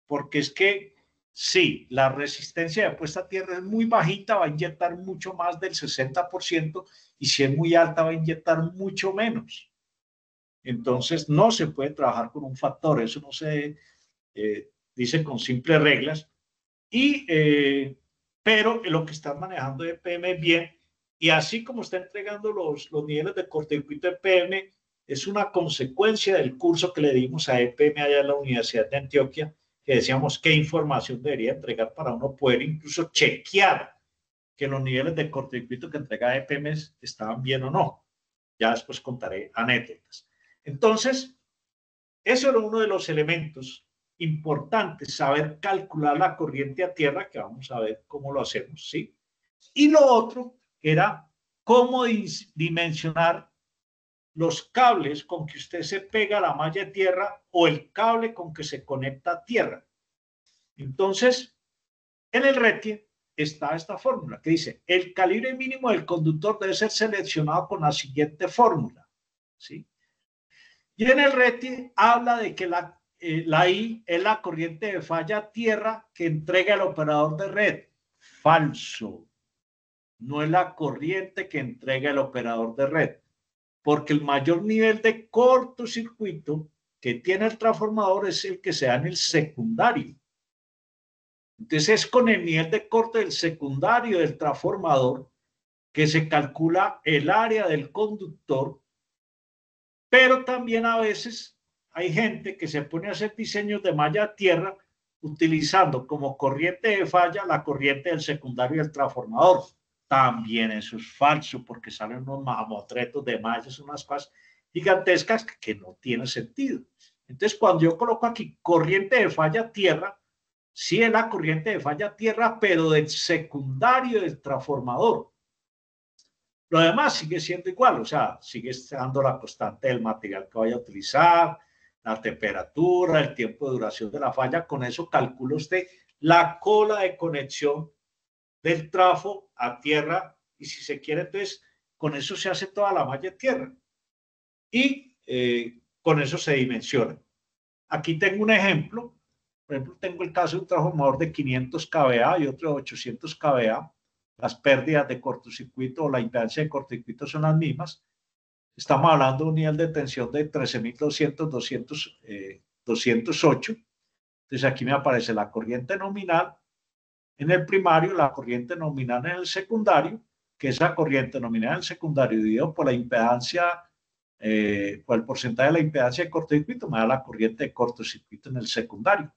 porque es que sí, la resistencia de puesta a tierra es muy bajita, va a inyectar mucho más del 60% y si es muy alta va a inyectar mucho menos. Entonces no se puede trabajar con un factor, eso no se dice con simples reglas, pero lo que está manejando EPM es bien y así como está entregando los niveles de cortocircuito EPM, es una consecuencia del curso que le dimos a EPM allá en la Universidad de Antioquia, que decíamos qué información debería entregar para uno poder incluso chequear que los niveles de cortocircuito que entrega EPM estaban bien o no. Ya después contaré anécdotas. Entonces, eso era uno de los elementos importantes, saber calcular la corriente a tierra, que vamos a ver cómo lo hacemos, ¿sí? Y lo otro era cómo dimensionar los cables con que usted se pega a la malla de tierra o el cable con que se conecta a tierra. Entonces, en el RETIE está esta fórmula que dice, el calibre mínimo del conductor debe ser seleccionado con la siguiente fórmula, ¿sí? Y en el RETI habla de que la I es la corriente de falla tierra que entrega el operador de red. Falso. No es la corriente que entrega el operador de red. Porque el mayor nivel de cortocircuito que tiene el transformador es el que se da en el secundario. Entonces es con el nivel de corte del secundario del transformador que se calcula el área del conductor, pero también a veces hay gente que se pone a hacer diseños de malla a tierra utilizando como corriente de falla la corriente del secundario del transformador. También eso es falso porque salen unos mamotretos de mallas, unas cosas gigantescas que no tienen sentido. Entonces, cuando yo coloco aquí corriente de falla tierra, sí es la corriente de falla tierra, pero del secundario del transformador. Lo demás sigue siendo igual, o sea, sigue estando la constante del material que vaya a utilizar, la temperatura, el tiempo de duración de la falla. Con eso calcula usted la cola de conexión del trafo a tierra y si se quiere, entonces, con eso se hace toda la malla de tierra y con eso se dimensiona. Aquí tengo un ejemplo. Por ejemplo, tengo el caso de un transformador de 500 kVA y otro de 800 kVA. Las pérdidas de cortocircuito o la impedancia de cortocircuito son las mismas. Estamos hablando de un nivel de tensión de 13.200, 208. Entonces aquí me aparece la corriente nominal en el primario, la corriente nominal en el secundario, que esa corriente nominal en el secundario dividido por la impedancia, por el porcentaje de la impedancia de cortocircuito, me da la corriente de cortocircuito en el secundario.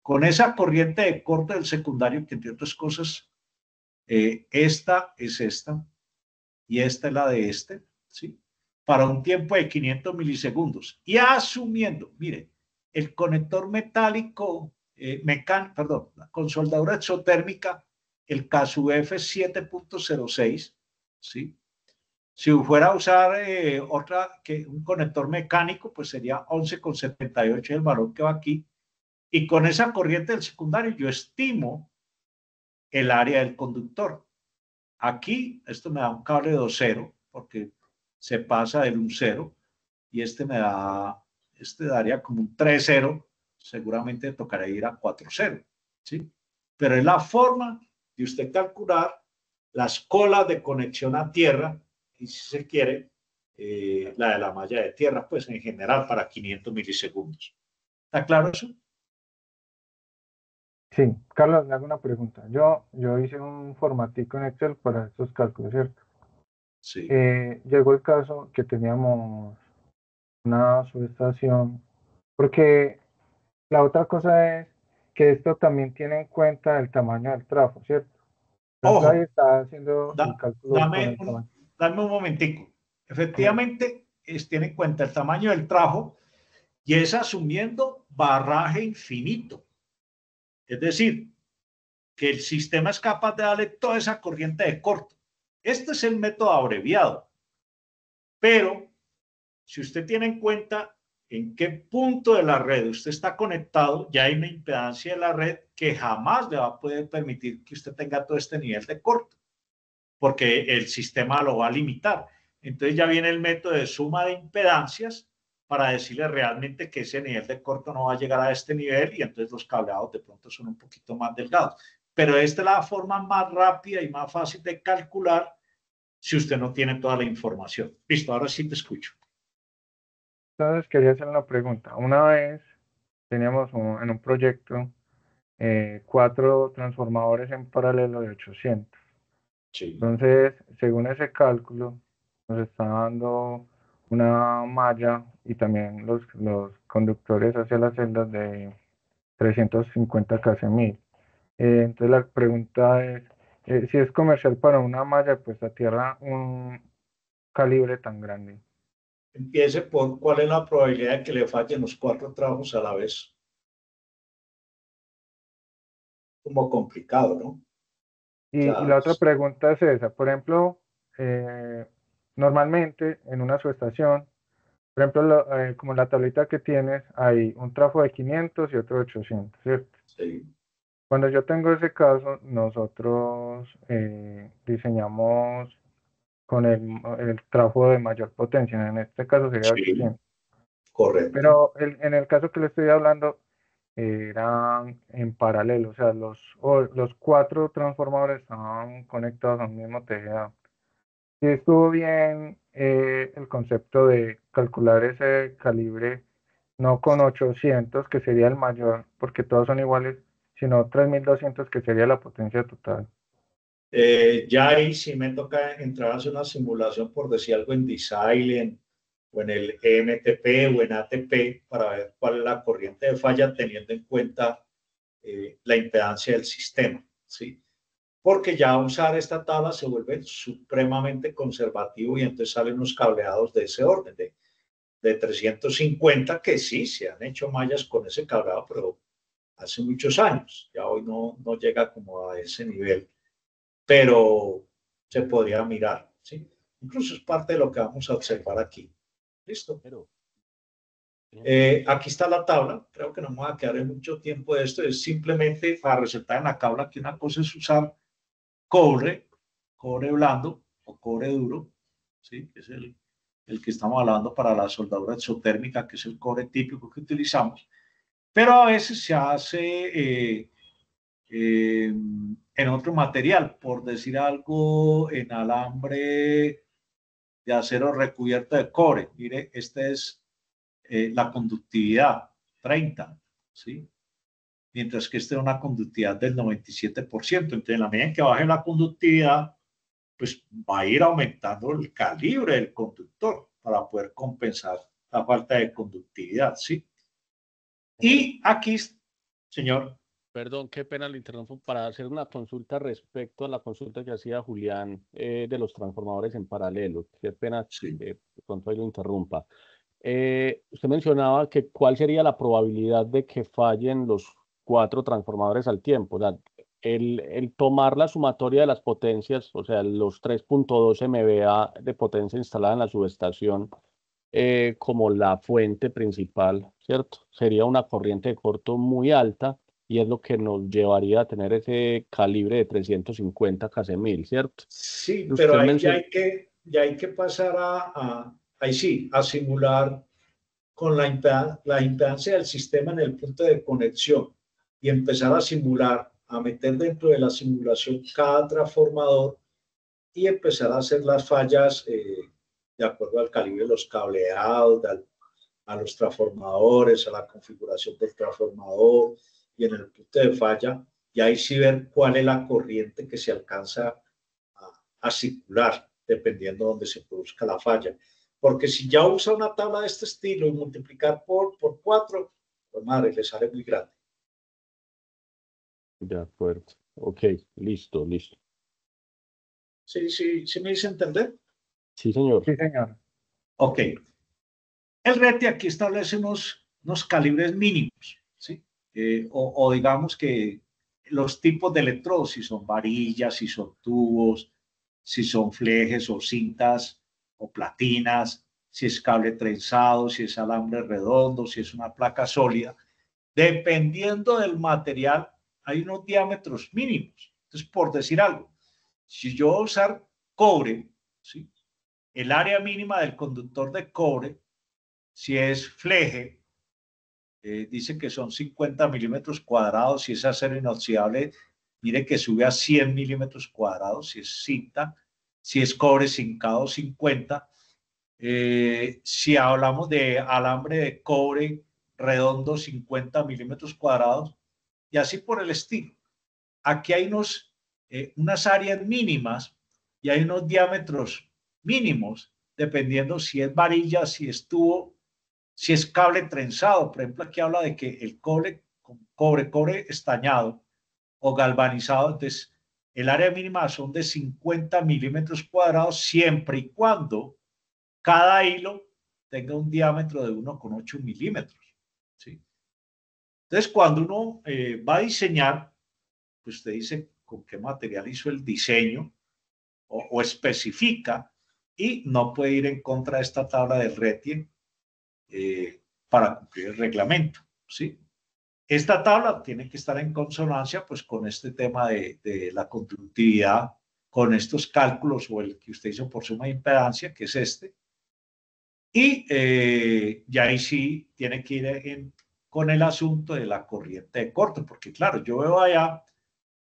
Con esa corriente de corte del secundario, que entre otras cosas, esta es esta y esta es la de este, ¿sí? para un tiempo de 500 milisegundos. Y asumiendo, mire, el conector metálico, la con soldadura exotérmica, el KSUF es 7.06, ¿sí? Si fuera a usar un conector mecánico, pues sería 11.78 el valor que va aquí. Y con esa corriente del secundario yo estimo el área del conductor. Aquí, esto me da un cable de 2.0, porque se pasa del 1.0, y este daría como un 3.0, seguramente tocará ir a 4.0, ¿sí? Pero es la forma de usted calcular las colas de conexión a tierra, y si se quiere, la de la malla de tierra, pues en general para 500 milisegundos. ¿Está claro eso? Sí, Carlos, le hago una pregunta. Yo hice un formatico en Excel para estos cálculos, ¿cierto? Sí. Llegó el caso que teníamos una subestación, porque la otra cosa es que esto también tiene en cuenta el tamaño del trafo, ¿cierto? Por ejemplo, ahí Ojo, está haciendo el cálculo con dame el tamaño. un momentico. Correcto. Efectivamente, tiene en cuenta el tamaño del trajo y es asumiendo barraje infinito. Es decir, que el sistema es capaz de darle toda esa corriente de corto. Este es el método abreviado. Pero si usted tiene en cuenta en qué punto de la red usted está conectado, ya hay una impedancia de la red que jamás le va a poder permitir que usted tenga todo este nivel de corto, porque el sistema lo va a limitar. Entonces ya viene el método de suma de impedancias para decirle realmente que ese nivel de corto no va a llegar a este nivel, y entonces los cableados de pronto son un poquito más delgados. Pero esta es la forma más rápida y más fácil de calcular si usted no tiene toda la información. Listo, ahora sí te escucho. Entonces quería hacer una pregunta. Una vez teníamos en un proyecto 4 transformadores en paralelo de 800. Sí. Entonces, según ese cálculo, nos está dando una malla y también los conductores hacia las celdas de 350 kc/1000. Entonces la pregunta es, si es comercial para una malla, pues a tierra un calibre tan grande. Empiece por cuál es la probabilidad de que le fallen los 4 trabajos a la vez. Como complicado, ¿no? O Y sea, la otra pregunta es esa, por ejemplo, eh, normalmente en una subestación, por ejemplo, como la tablita que tienes, hay un trafo de 500 y otro de 800, ¿cierto? sí, Cuando yo tengo ese caso, nosotros diseñamos con el trafo de mayor potencia, en este caso sería sí, 800. correcto. Pero en el caso que le estoy hablando, eran en paralelo, o sea, los 4 transformadores estaban conectados a un mismo TGA. Sí estuvo bien el concepto de calcular ese calibre, no con 800, que sería el mayor, porque todos son iguales, sino 3200, que sería la potencia total. Ya ahí sí me toca entrar a hacer una simulación, por decir algo, en Design o en el EMTP o en ATP para ver cuál es la corriente de falla teniendo en cuenta la impedancia del sistema, ¿sí? Porque ya usar esta tabla se vuelve supremamente conservativo y entonces salen unos cableados de ese orden, de 350, que sí, se han hecho mallas con ese cableado, pero hace muchos años. Ya hoy no llega como a ese nivel, pero se podría mirar, ¿sí? Incluso es parte de lo que vamos a observar aquí. ¿Listo? Aquí está la tabla. Creo que no me va a quedar en mucho tiempo de esto. Es simplemente para resaltar en la tabla que una cosa es usar cobre, cobre blando o cobre duro, ¿sí? Que es el que estamos hablando para la soldadura exotérmica, que es el cobre típico que utilizamos. Pero a veces se hace en otro material, por decir algo, en alambre de acero recubierto de cobre. Mire, esta es la conductividad, 30, ¿sí? Mientras que esta es una conductividad del 97%. Entonces, en la medida en que baje la conductividad, pues va a ir aumentando el calibre del conductor para poder compensar la falta de conductividad, ¿sí? Y aquí, señor. Perdón, qué pena lo interrumpo para hacer una consulta respecto a la consulta que hacía Julián de los transformadores en paralelo. Qué pena Sí. de pronto ahí lo interrumpa. Usted mencionaba que cuál sería la probabilidad de que fallen los 4 transformadores al tiempo. O sea, el tomar la sumatoria de las potencias, o sea, los 3.2 MVA de potencia instalada en la subestación como la fuente principal, ¿cierto? Sería una corriente de corto muy alta y es lo que nos llevaría a tener ese calibre de 350 kc/1000, ¿cierto? Sí, pero Usted ahí mencionó, ya hay que pasar ahí sí, a simular con la impedancia del sistema en el punto de conexión y empezar a simular, a meter dentro de la simulación cada transformador y empezar a hacer las fallas de acuerdo al calibre de los cableados, a los transformadores, a la configuración del transformador y en el punto de falla, y ahí sí ver cuál es la corriente que se alcanza a circular, dependiendo de donde se produzca la falla. Porque si ya usa una tabla de este estilo y multiplicar por 4, pues madre, le sale muy grande. de acuerdo, ok, listo, listo. ¿Sí me hice entender? Sí, señor. Sí, señor. Ok. El RETI aquí establece unos calibres mínimos, ¿sí? O digamos que los tipos de electrodos, si son varillas, si son tubos, si son flejes o cintas o platinas, si es cable trenzado, si es alambre redondo, si es una placa sólida. Dependiendo del material, hay unos diámetros mínimos. Entonces, por decir algo, si yo voy a usar cobre, ¿sí? El área mínima del conductor de cobre, si es fleje, dice que son 50 milímetros cuadrados. Si es acero inoxidable, mire que sube a 100 milímetros cuadrados. Si es cinta, si es cobre cincado, 50. Si hablamos de alambre de cobre redondo, 50 milímetros cuadrados, y así por el estilo. Aquí hay unas áreas mínimas y hay unos diámetros mínimos, dependiendo si es varilla, si es tubo, si es cable trenzado. Por ejemplo, aquí habla de que el cobre estañado o galvanizado, entonces el área mínima son de 50 milímetros cuadrados siempre y cuando cada hilo tenga un diámetro de 1,8 milímetros. ¿Sí? Entonces, cuando uno va a diseñar, pues usted dice con qué material hizo el diseño o especifica y no puede ir en contra de esta tabla del RETIE para cumplir el reglamento. ¿Sí? Esta tabla tiene que estar en consonancia pues, con este tema de la conductividad, con estos cálculos o el que usted hizo por suma de impedancia, que es este. Y ya ahí sí tiene que ir con el asunto de la corriente de corto, porque claro, yo veo allá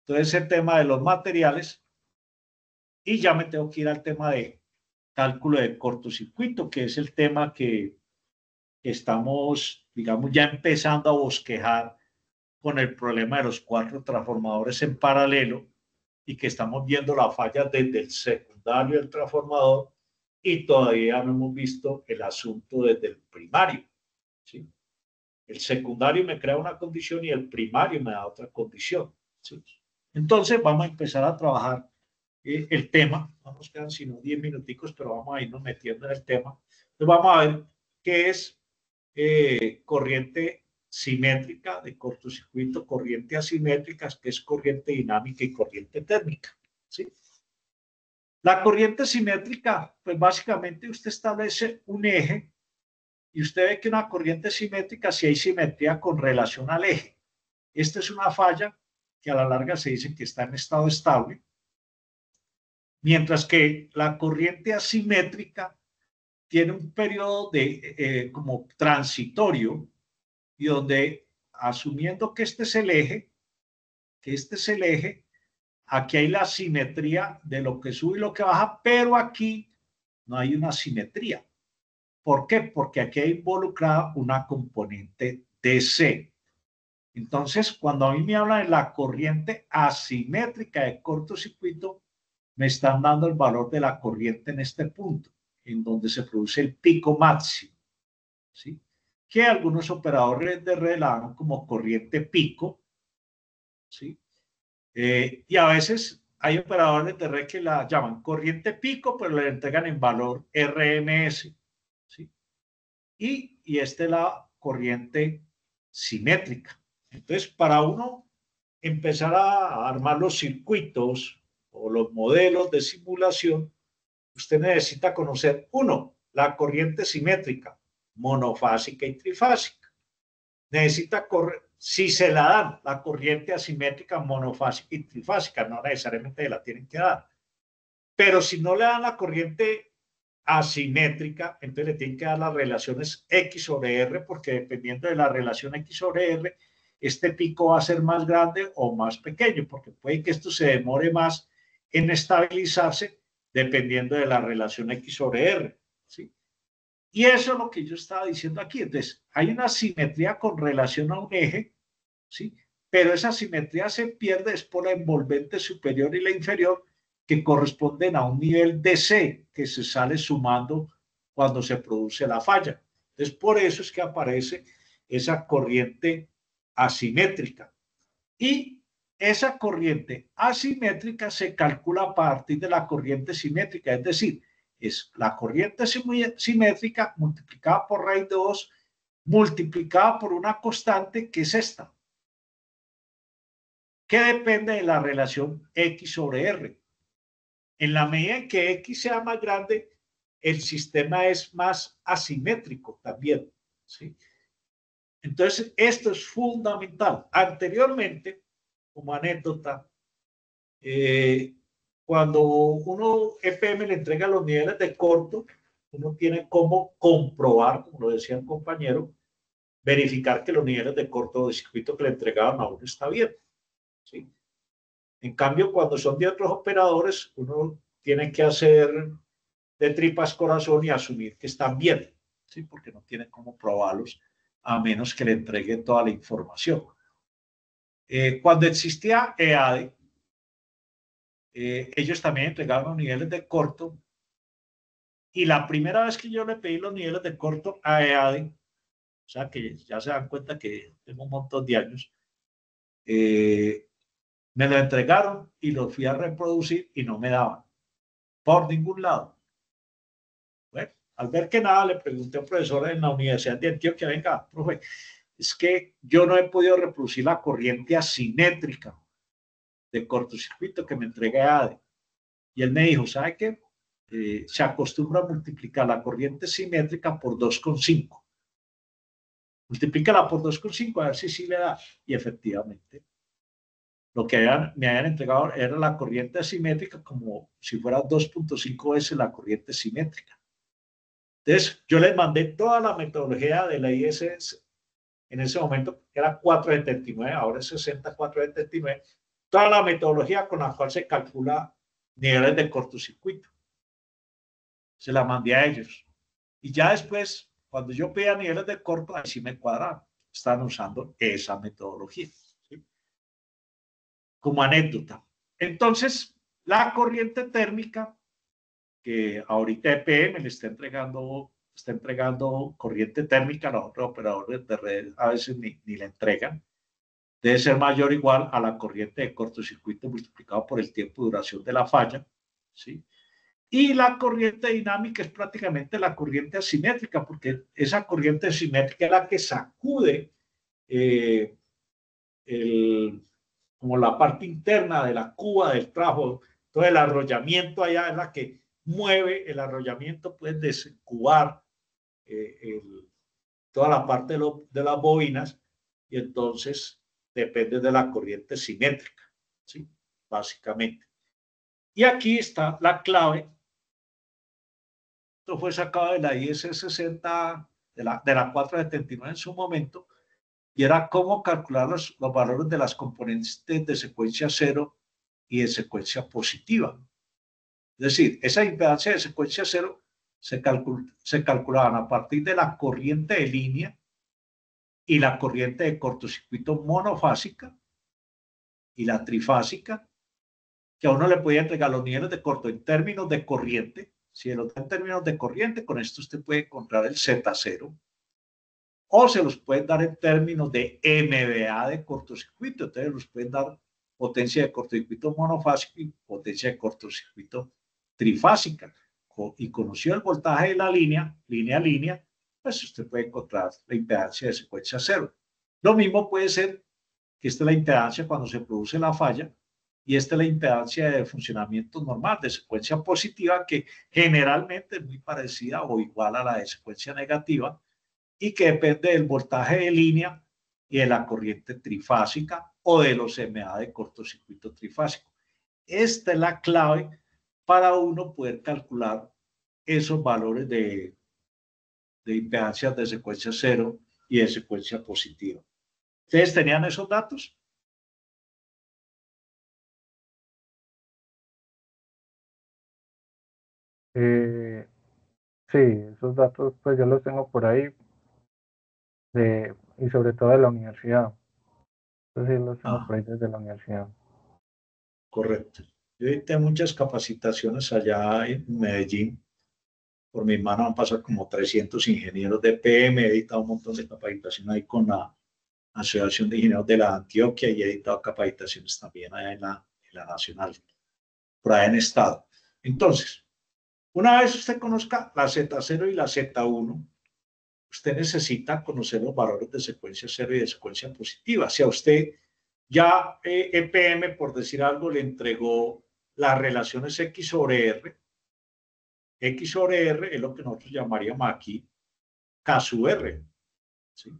todo ese tema de los materiales y ya me tengo que ir al tema de cálculo de cortocircuito, que es el tema que estamos, digamos, ya empezando a bosquejar con el problema de los 4 transformadores en paralelo y que estamos viendo la falla desde el secundario del transformador y todavía no hemos visto el asunto desde el primario. ¿Sí? El secundario me crea una condición y el primario me da otra condición. ¿Sí? Entonces vamos a empezar a trabajar el tema. No nos quedan sino 10 minuticos, pero vamos a irnos metiendo en el tema. Entonces vamos a ver qué es corriente simétrica de cortocircuito, corriente asimétrica, que es corriente dinámica y corriente térmica. ¿Sí? La corriente simétrica, pues básicamente usted establece un eje y usted ve que una corriente simétrica, si hay simetría con relación al eje. Esta es una falla que a la larga se dice que está en estado estable, mientras que la corriente asimétrica tiene un periodo como transitorio y donde, asumiendo que este es el eje, aquí hay la simetría de lo que sube y lo que baja, pero aquí no hay una simetría. ¿Por qué? Porque aquí hay involucrada una componente DC. Entonces, cuando a mí me hablan de la corriente asimétrica de cortocircuito, me están dando el valor de la corriente en este punto, en donde se produce el pico máximo. ¿Sí? Que algunos operadores de red la dan como corriente pico ¿sí? Y a veces hay operadores de red que la llaman corriente pico, pero le entregan en valor RMS, ¿sí? Y esta es la corriente simétrica. Entonces, para uno empezar a armar los circuitos o los modelos de simulación, usted necesita conocer, uno, la corriente simétrica, monofásica y trifásica. Necesita correr, si se la dan, la corriente asimétrica, monofásica y trifásica, no necesariamente la tienen que dar. Pero si no le dan la corriente asimétrica, entonces le tienen que dar las relaciones X sobre R, porque dependiendo de la relación X sobre R, este pico va a ser más grande o más pequeño, porque puede que esto se demore más en estabilizarse dependiendo de la relación X sobre R, ¿sí? Y eso es lo que yo estaba diciendo aquí. Entonces, hay una simetría con relación a un eje, ¿sí? Pero esa simetría se pierde es por la envolvente superior y la inferior, que corresponden a un nivel de C que se sale sumando cuando se produce la falla. Entonces, por eso es que aparece esa corriente asimétrica. Y esa corriente asimétrica se calcula a partir de la corriente simétrica, es decir, es la corriente simétrica multiplicada por raíz de 2, multiplicada por una constante que es esta, que depende de la relación X sobre R. En la medida en que X sea más grande, el sistema es más asimétrico también, ¿sí? Entonces, esto es fundamental. Anteriormente, como anécdota, cuando uno EPM le entrega los niveles de corto, uno tiene cómo comprobar, como lo decía el compañero, verificar que los niveles de corto de circuito que le entregaban a uno está bien, ¿sí? En cambio, cuando son de otros operadores, uno tiene que hacer de tripas corazón y asumir que están bien, ¿sí? Porque no tiene cómo probarlos a menos que le entregue toda la información. Cuando existía EADE, ellos también entregaban los niveles de corto, y la primera vez que yo le pedí los niveles de corto a EADE, o sea que ya se dan cuenta que tengo un montón de años, me lo entregaron y lo fui a reproducir y no me daban por ningún lado. Bueno, al ver que nada, le pregunté a un profesor en la Universidad de Antioquia, venga, profe, es que yo no he podido reproducir la corriente asimétrica de cortocircuito que me entrega ADE. Y él me dijo, ¿sabe qué? Se acostumbra a multiplicar la corriente simétrica por 2,5. Multiplícala por 2,5 a ver si sí le da. Y efectivamente, lo que me habían entregado era la corriente asimétrica como si fuera 2,5 veces la corriente simétrica. Entonces, yo les mandé toda la metodología de la ISS, en ese momento era 479, ahora es 6479, toda la metodología con la cual se calcula niveles de cortocircuito. Se la mandé a ellos. Y ya después, cuando yo pedía niveles de corto, ahí sí me cuadraron. Están usando esa metodología, ¿sí? Como anécdota. Entonces, la corriente térmica, que ahorita EPM le está entregando corriente térmica a los otros operadores de red, a veces ni le entregan, debe ser mayor o igual a la corriente de cortocircuito multiplicado por el tiempo de duración de la falla, ¿sí? Y la corriente dinámica es prácticamente la corriente asimétrica, porque esa corriente asimétrica es la que sacude como la parte interna de la cuba del trabajo. Todo el arrollamiento allá es la que mueve el arrollamiento, puede descubar toda la parte de las bobinas, y entonces depende de la corriente simétrica, ¿sí? Básicamente. Y aquí está la clave. Esto fue sacado de la IS 60, de la 479 en su momento, y era cómo calcular los valores de las componentes de secuencia cero y de secuencia positiva. Es decir, esa impedancia de secuencia cero se calculaban a partir de la corriente de línea y la corriente de cortocircuito monofásica y la trifásica, que a uno le podía entregar los niveles de corto en términos de corriente. Si lo da en términos de corriente, con esto usted puede encontrar el Z0. o se los pueden dar en términos de MVA de cortocircuito. Entonces los pueden dar potencia de cortocircuito monofásico y potencia de cortocircuito trifásica. Y conocido el voltaje de la línea a línea, pues usted puede encontrar la impedancia de secuencia cero. Lo mismo puede ser que esta es la impedancia cuando se produce la falla, y esta es la impedancia de funcionamiento normal de secuencia positiva, que generalmente es muy parecida o igual a la de secuencia negativa, y que depende del voltaje de línea y de la corriente trifásica o de los MA de cortocircuito trifásico. Esta es la clave para uno poder calcular esos valores de impedancias de secuencia cero y de secuencia positiva. ¿Ustedes tenían esos datos? Sí, esos datos pues yo los tengo por ahí y sobre todo de la universidad. Entonces sí los tengo por ahí desde la universidad. Correcto. Yo edité muchas capacitaciones allá en Medellín. Por mis manos han pasado como 300 ingenieros de PM. He editado un montón de capacitaciones ahí con la Asociación de Ingenieros de la Antioquia, y he editado capacitaciones también allá en la Nacional, por ahí en Estado. Entonces, una vez usted conozca la Z0 y la Z1, usted necesita conocer los valores de secuencia cero y de secuencia positiva. Si a usted ya EPM, por decir algo, le entregó las relaciones X sobre R es lo que nosotros llamaríamos aquí K sub R. ¿Sí?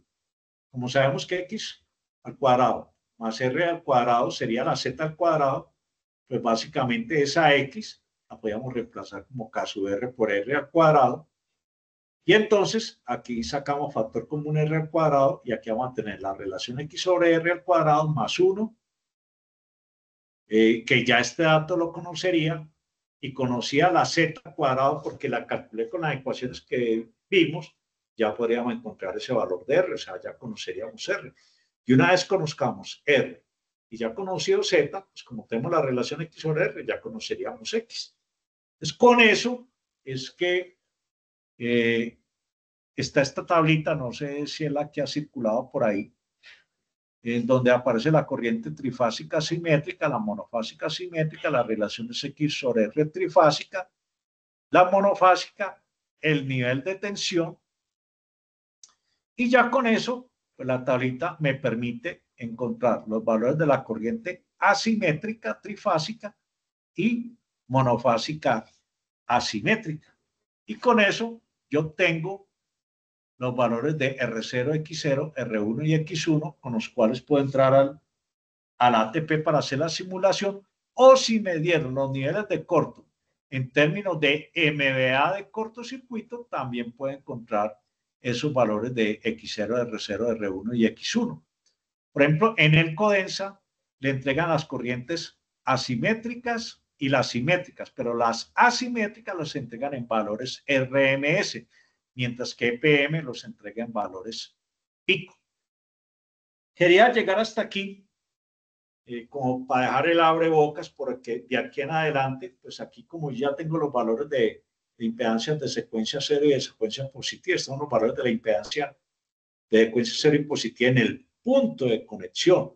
Como sabemos que X al cuadrado más R al cuadrado sería la Z al cuadrado, pues básicamente esa X la podíamos reemplazar como K sub R por R al cuadrado. Y entonces aquí sacamos factor común R al cuadrado, y aquí vamos a tener la relación X sobre R al cuadrado más 1, que ya este dato lo conocería, y conocía la Z al cuadrado porque la calculé con las ecuaciones que vimos. Ya podríamos encontrar ese valor de R, o sea, ya conoceríamos R. Y una vez conozcamos R y ya conocido Z, pues como tenemos la relación X sobre R, ya conoceríamos X. Entonces, con eso es que está esta tablita, no sé si es la que ha circulado por ahí, en donde aparece la corriente trifásica simétrica, la monofásica simétrica, las relaciones X sobre R trifásica, la monofásica, el nivel de tensión, y ya con eso, pues la tablita me permite encontrar los valores de la corriente asimétrica trifásica y monofásica asimétrica. Y con eso yo tengo los valores de R0, X0, R1 y X1, con los cuales puedo entrar al ATP para hacer la simulación, o si me dieron los niveles de corto en términos de MVA de cortocircuito, también puedo encontrar esos valores de X0, R0, R1 y X1. Por ejemplo, en el CODENSA le entregan las corrientes asimétricas y las simétricas, pero las asimétricas las entregan en valores RMS, mientras que EPM los entrega en valores pico. Quería llegar hasta aquí como para dejar el abrebocas, porque de aquí en adelante, pues aquí como ya tengo los valores de impedancia de secuencia cero y de secuencia positiva, estos son los valores de la impedancia de secuencia cero y positiva en el punto de conexión.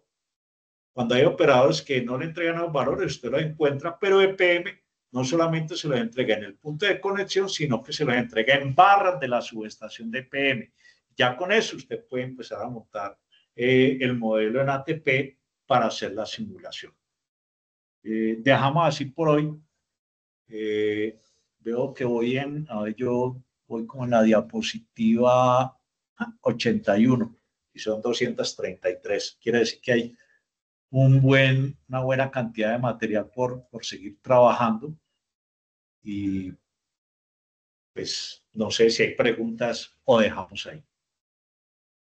Cuando hay operadores que no le entregan los valores, usted los encuentra, pero EPM no solamente se los entrega en el punto de conexión, sino que se los entrega en barras de la subestación de EPM. Ya con eso usted puede empezar a montar el modelo en ATP para hacer la simulación. Dejamos así por hoy. Veo que voy yo voy como en la diapositiva 81 y son 233. Quiere decir que hay una buena cantidad de material por seguir trabajando, y pues no sé si hay preguntas o dejamos ahí.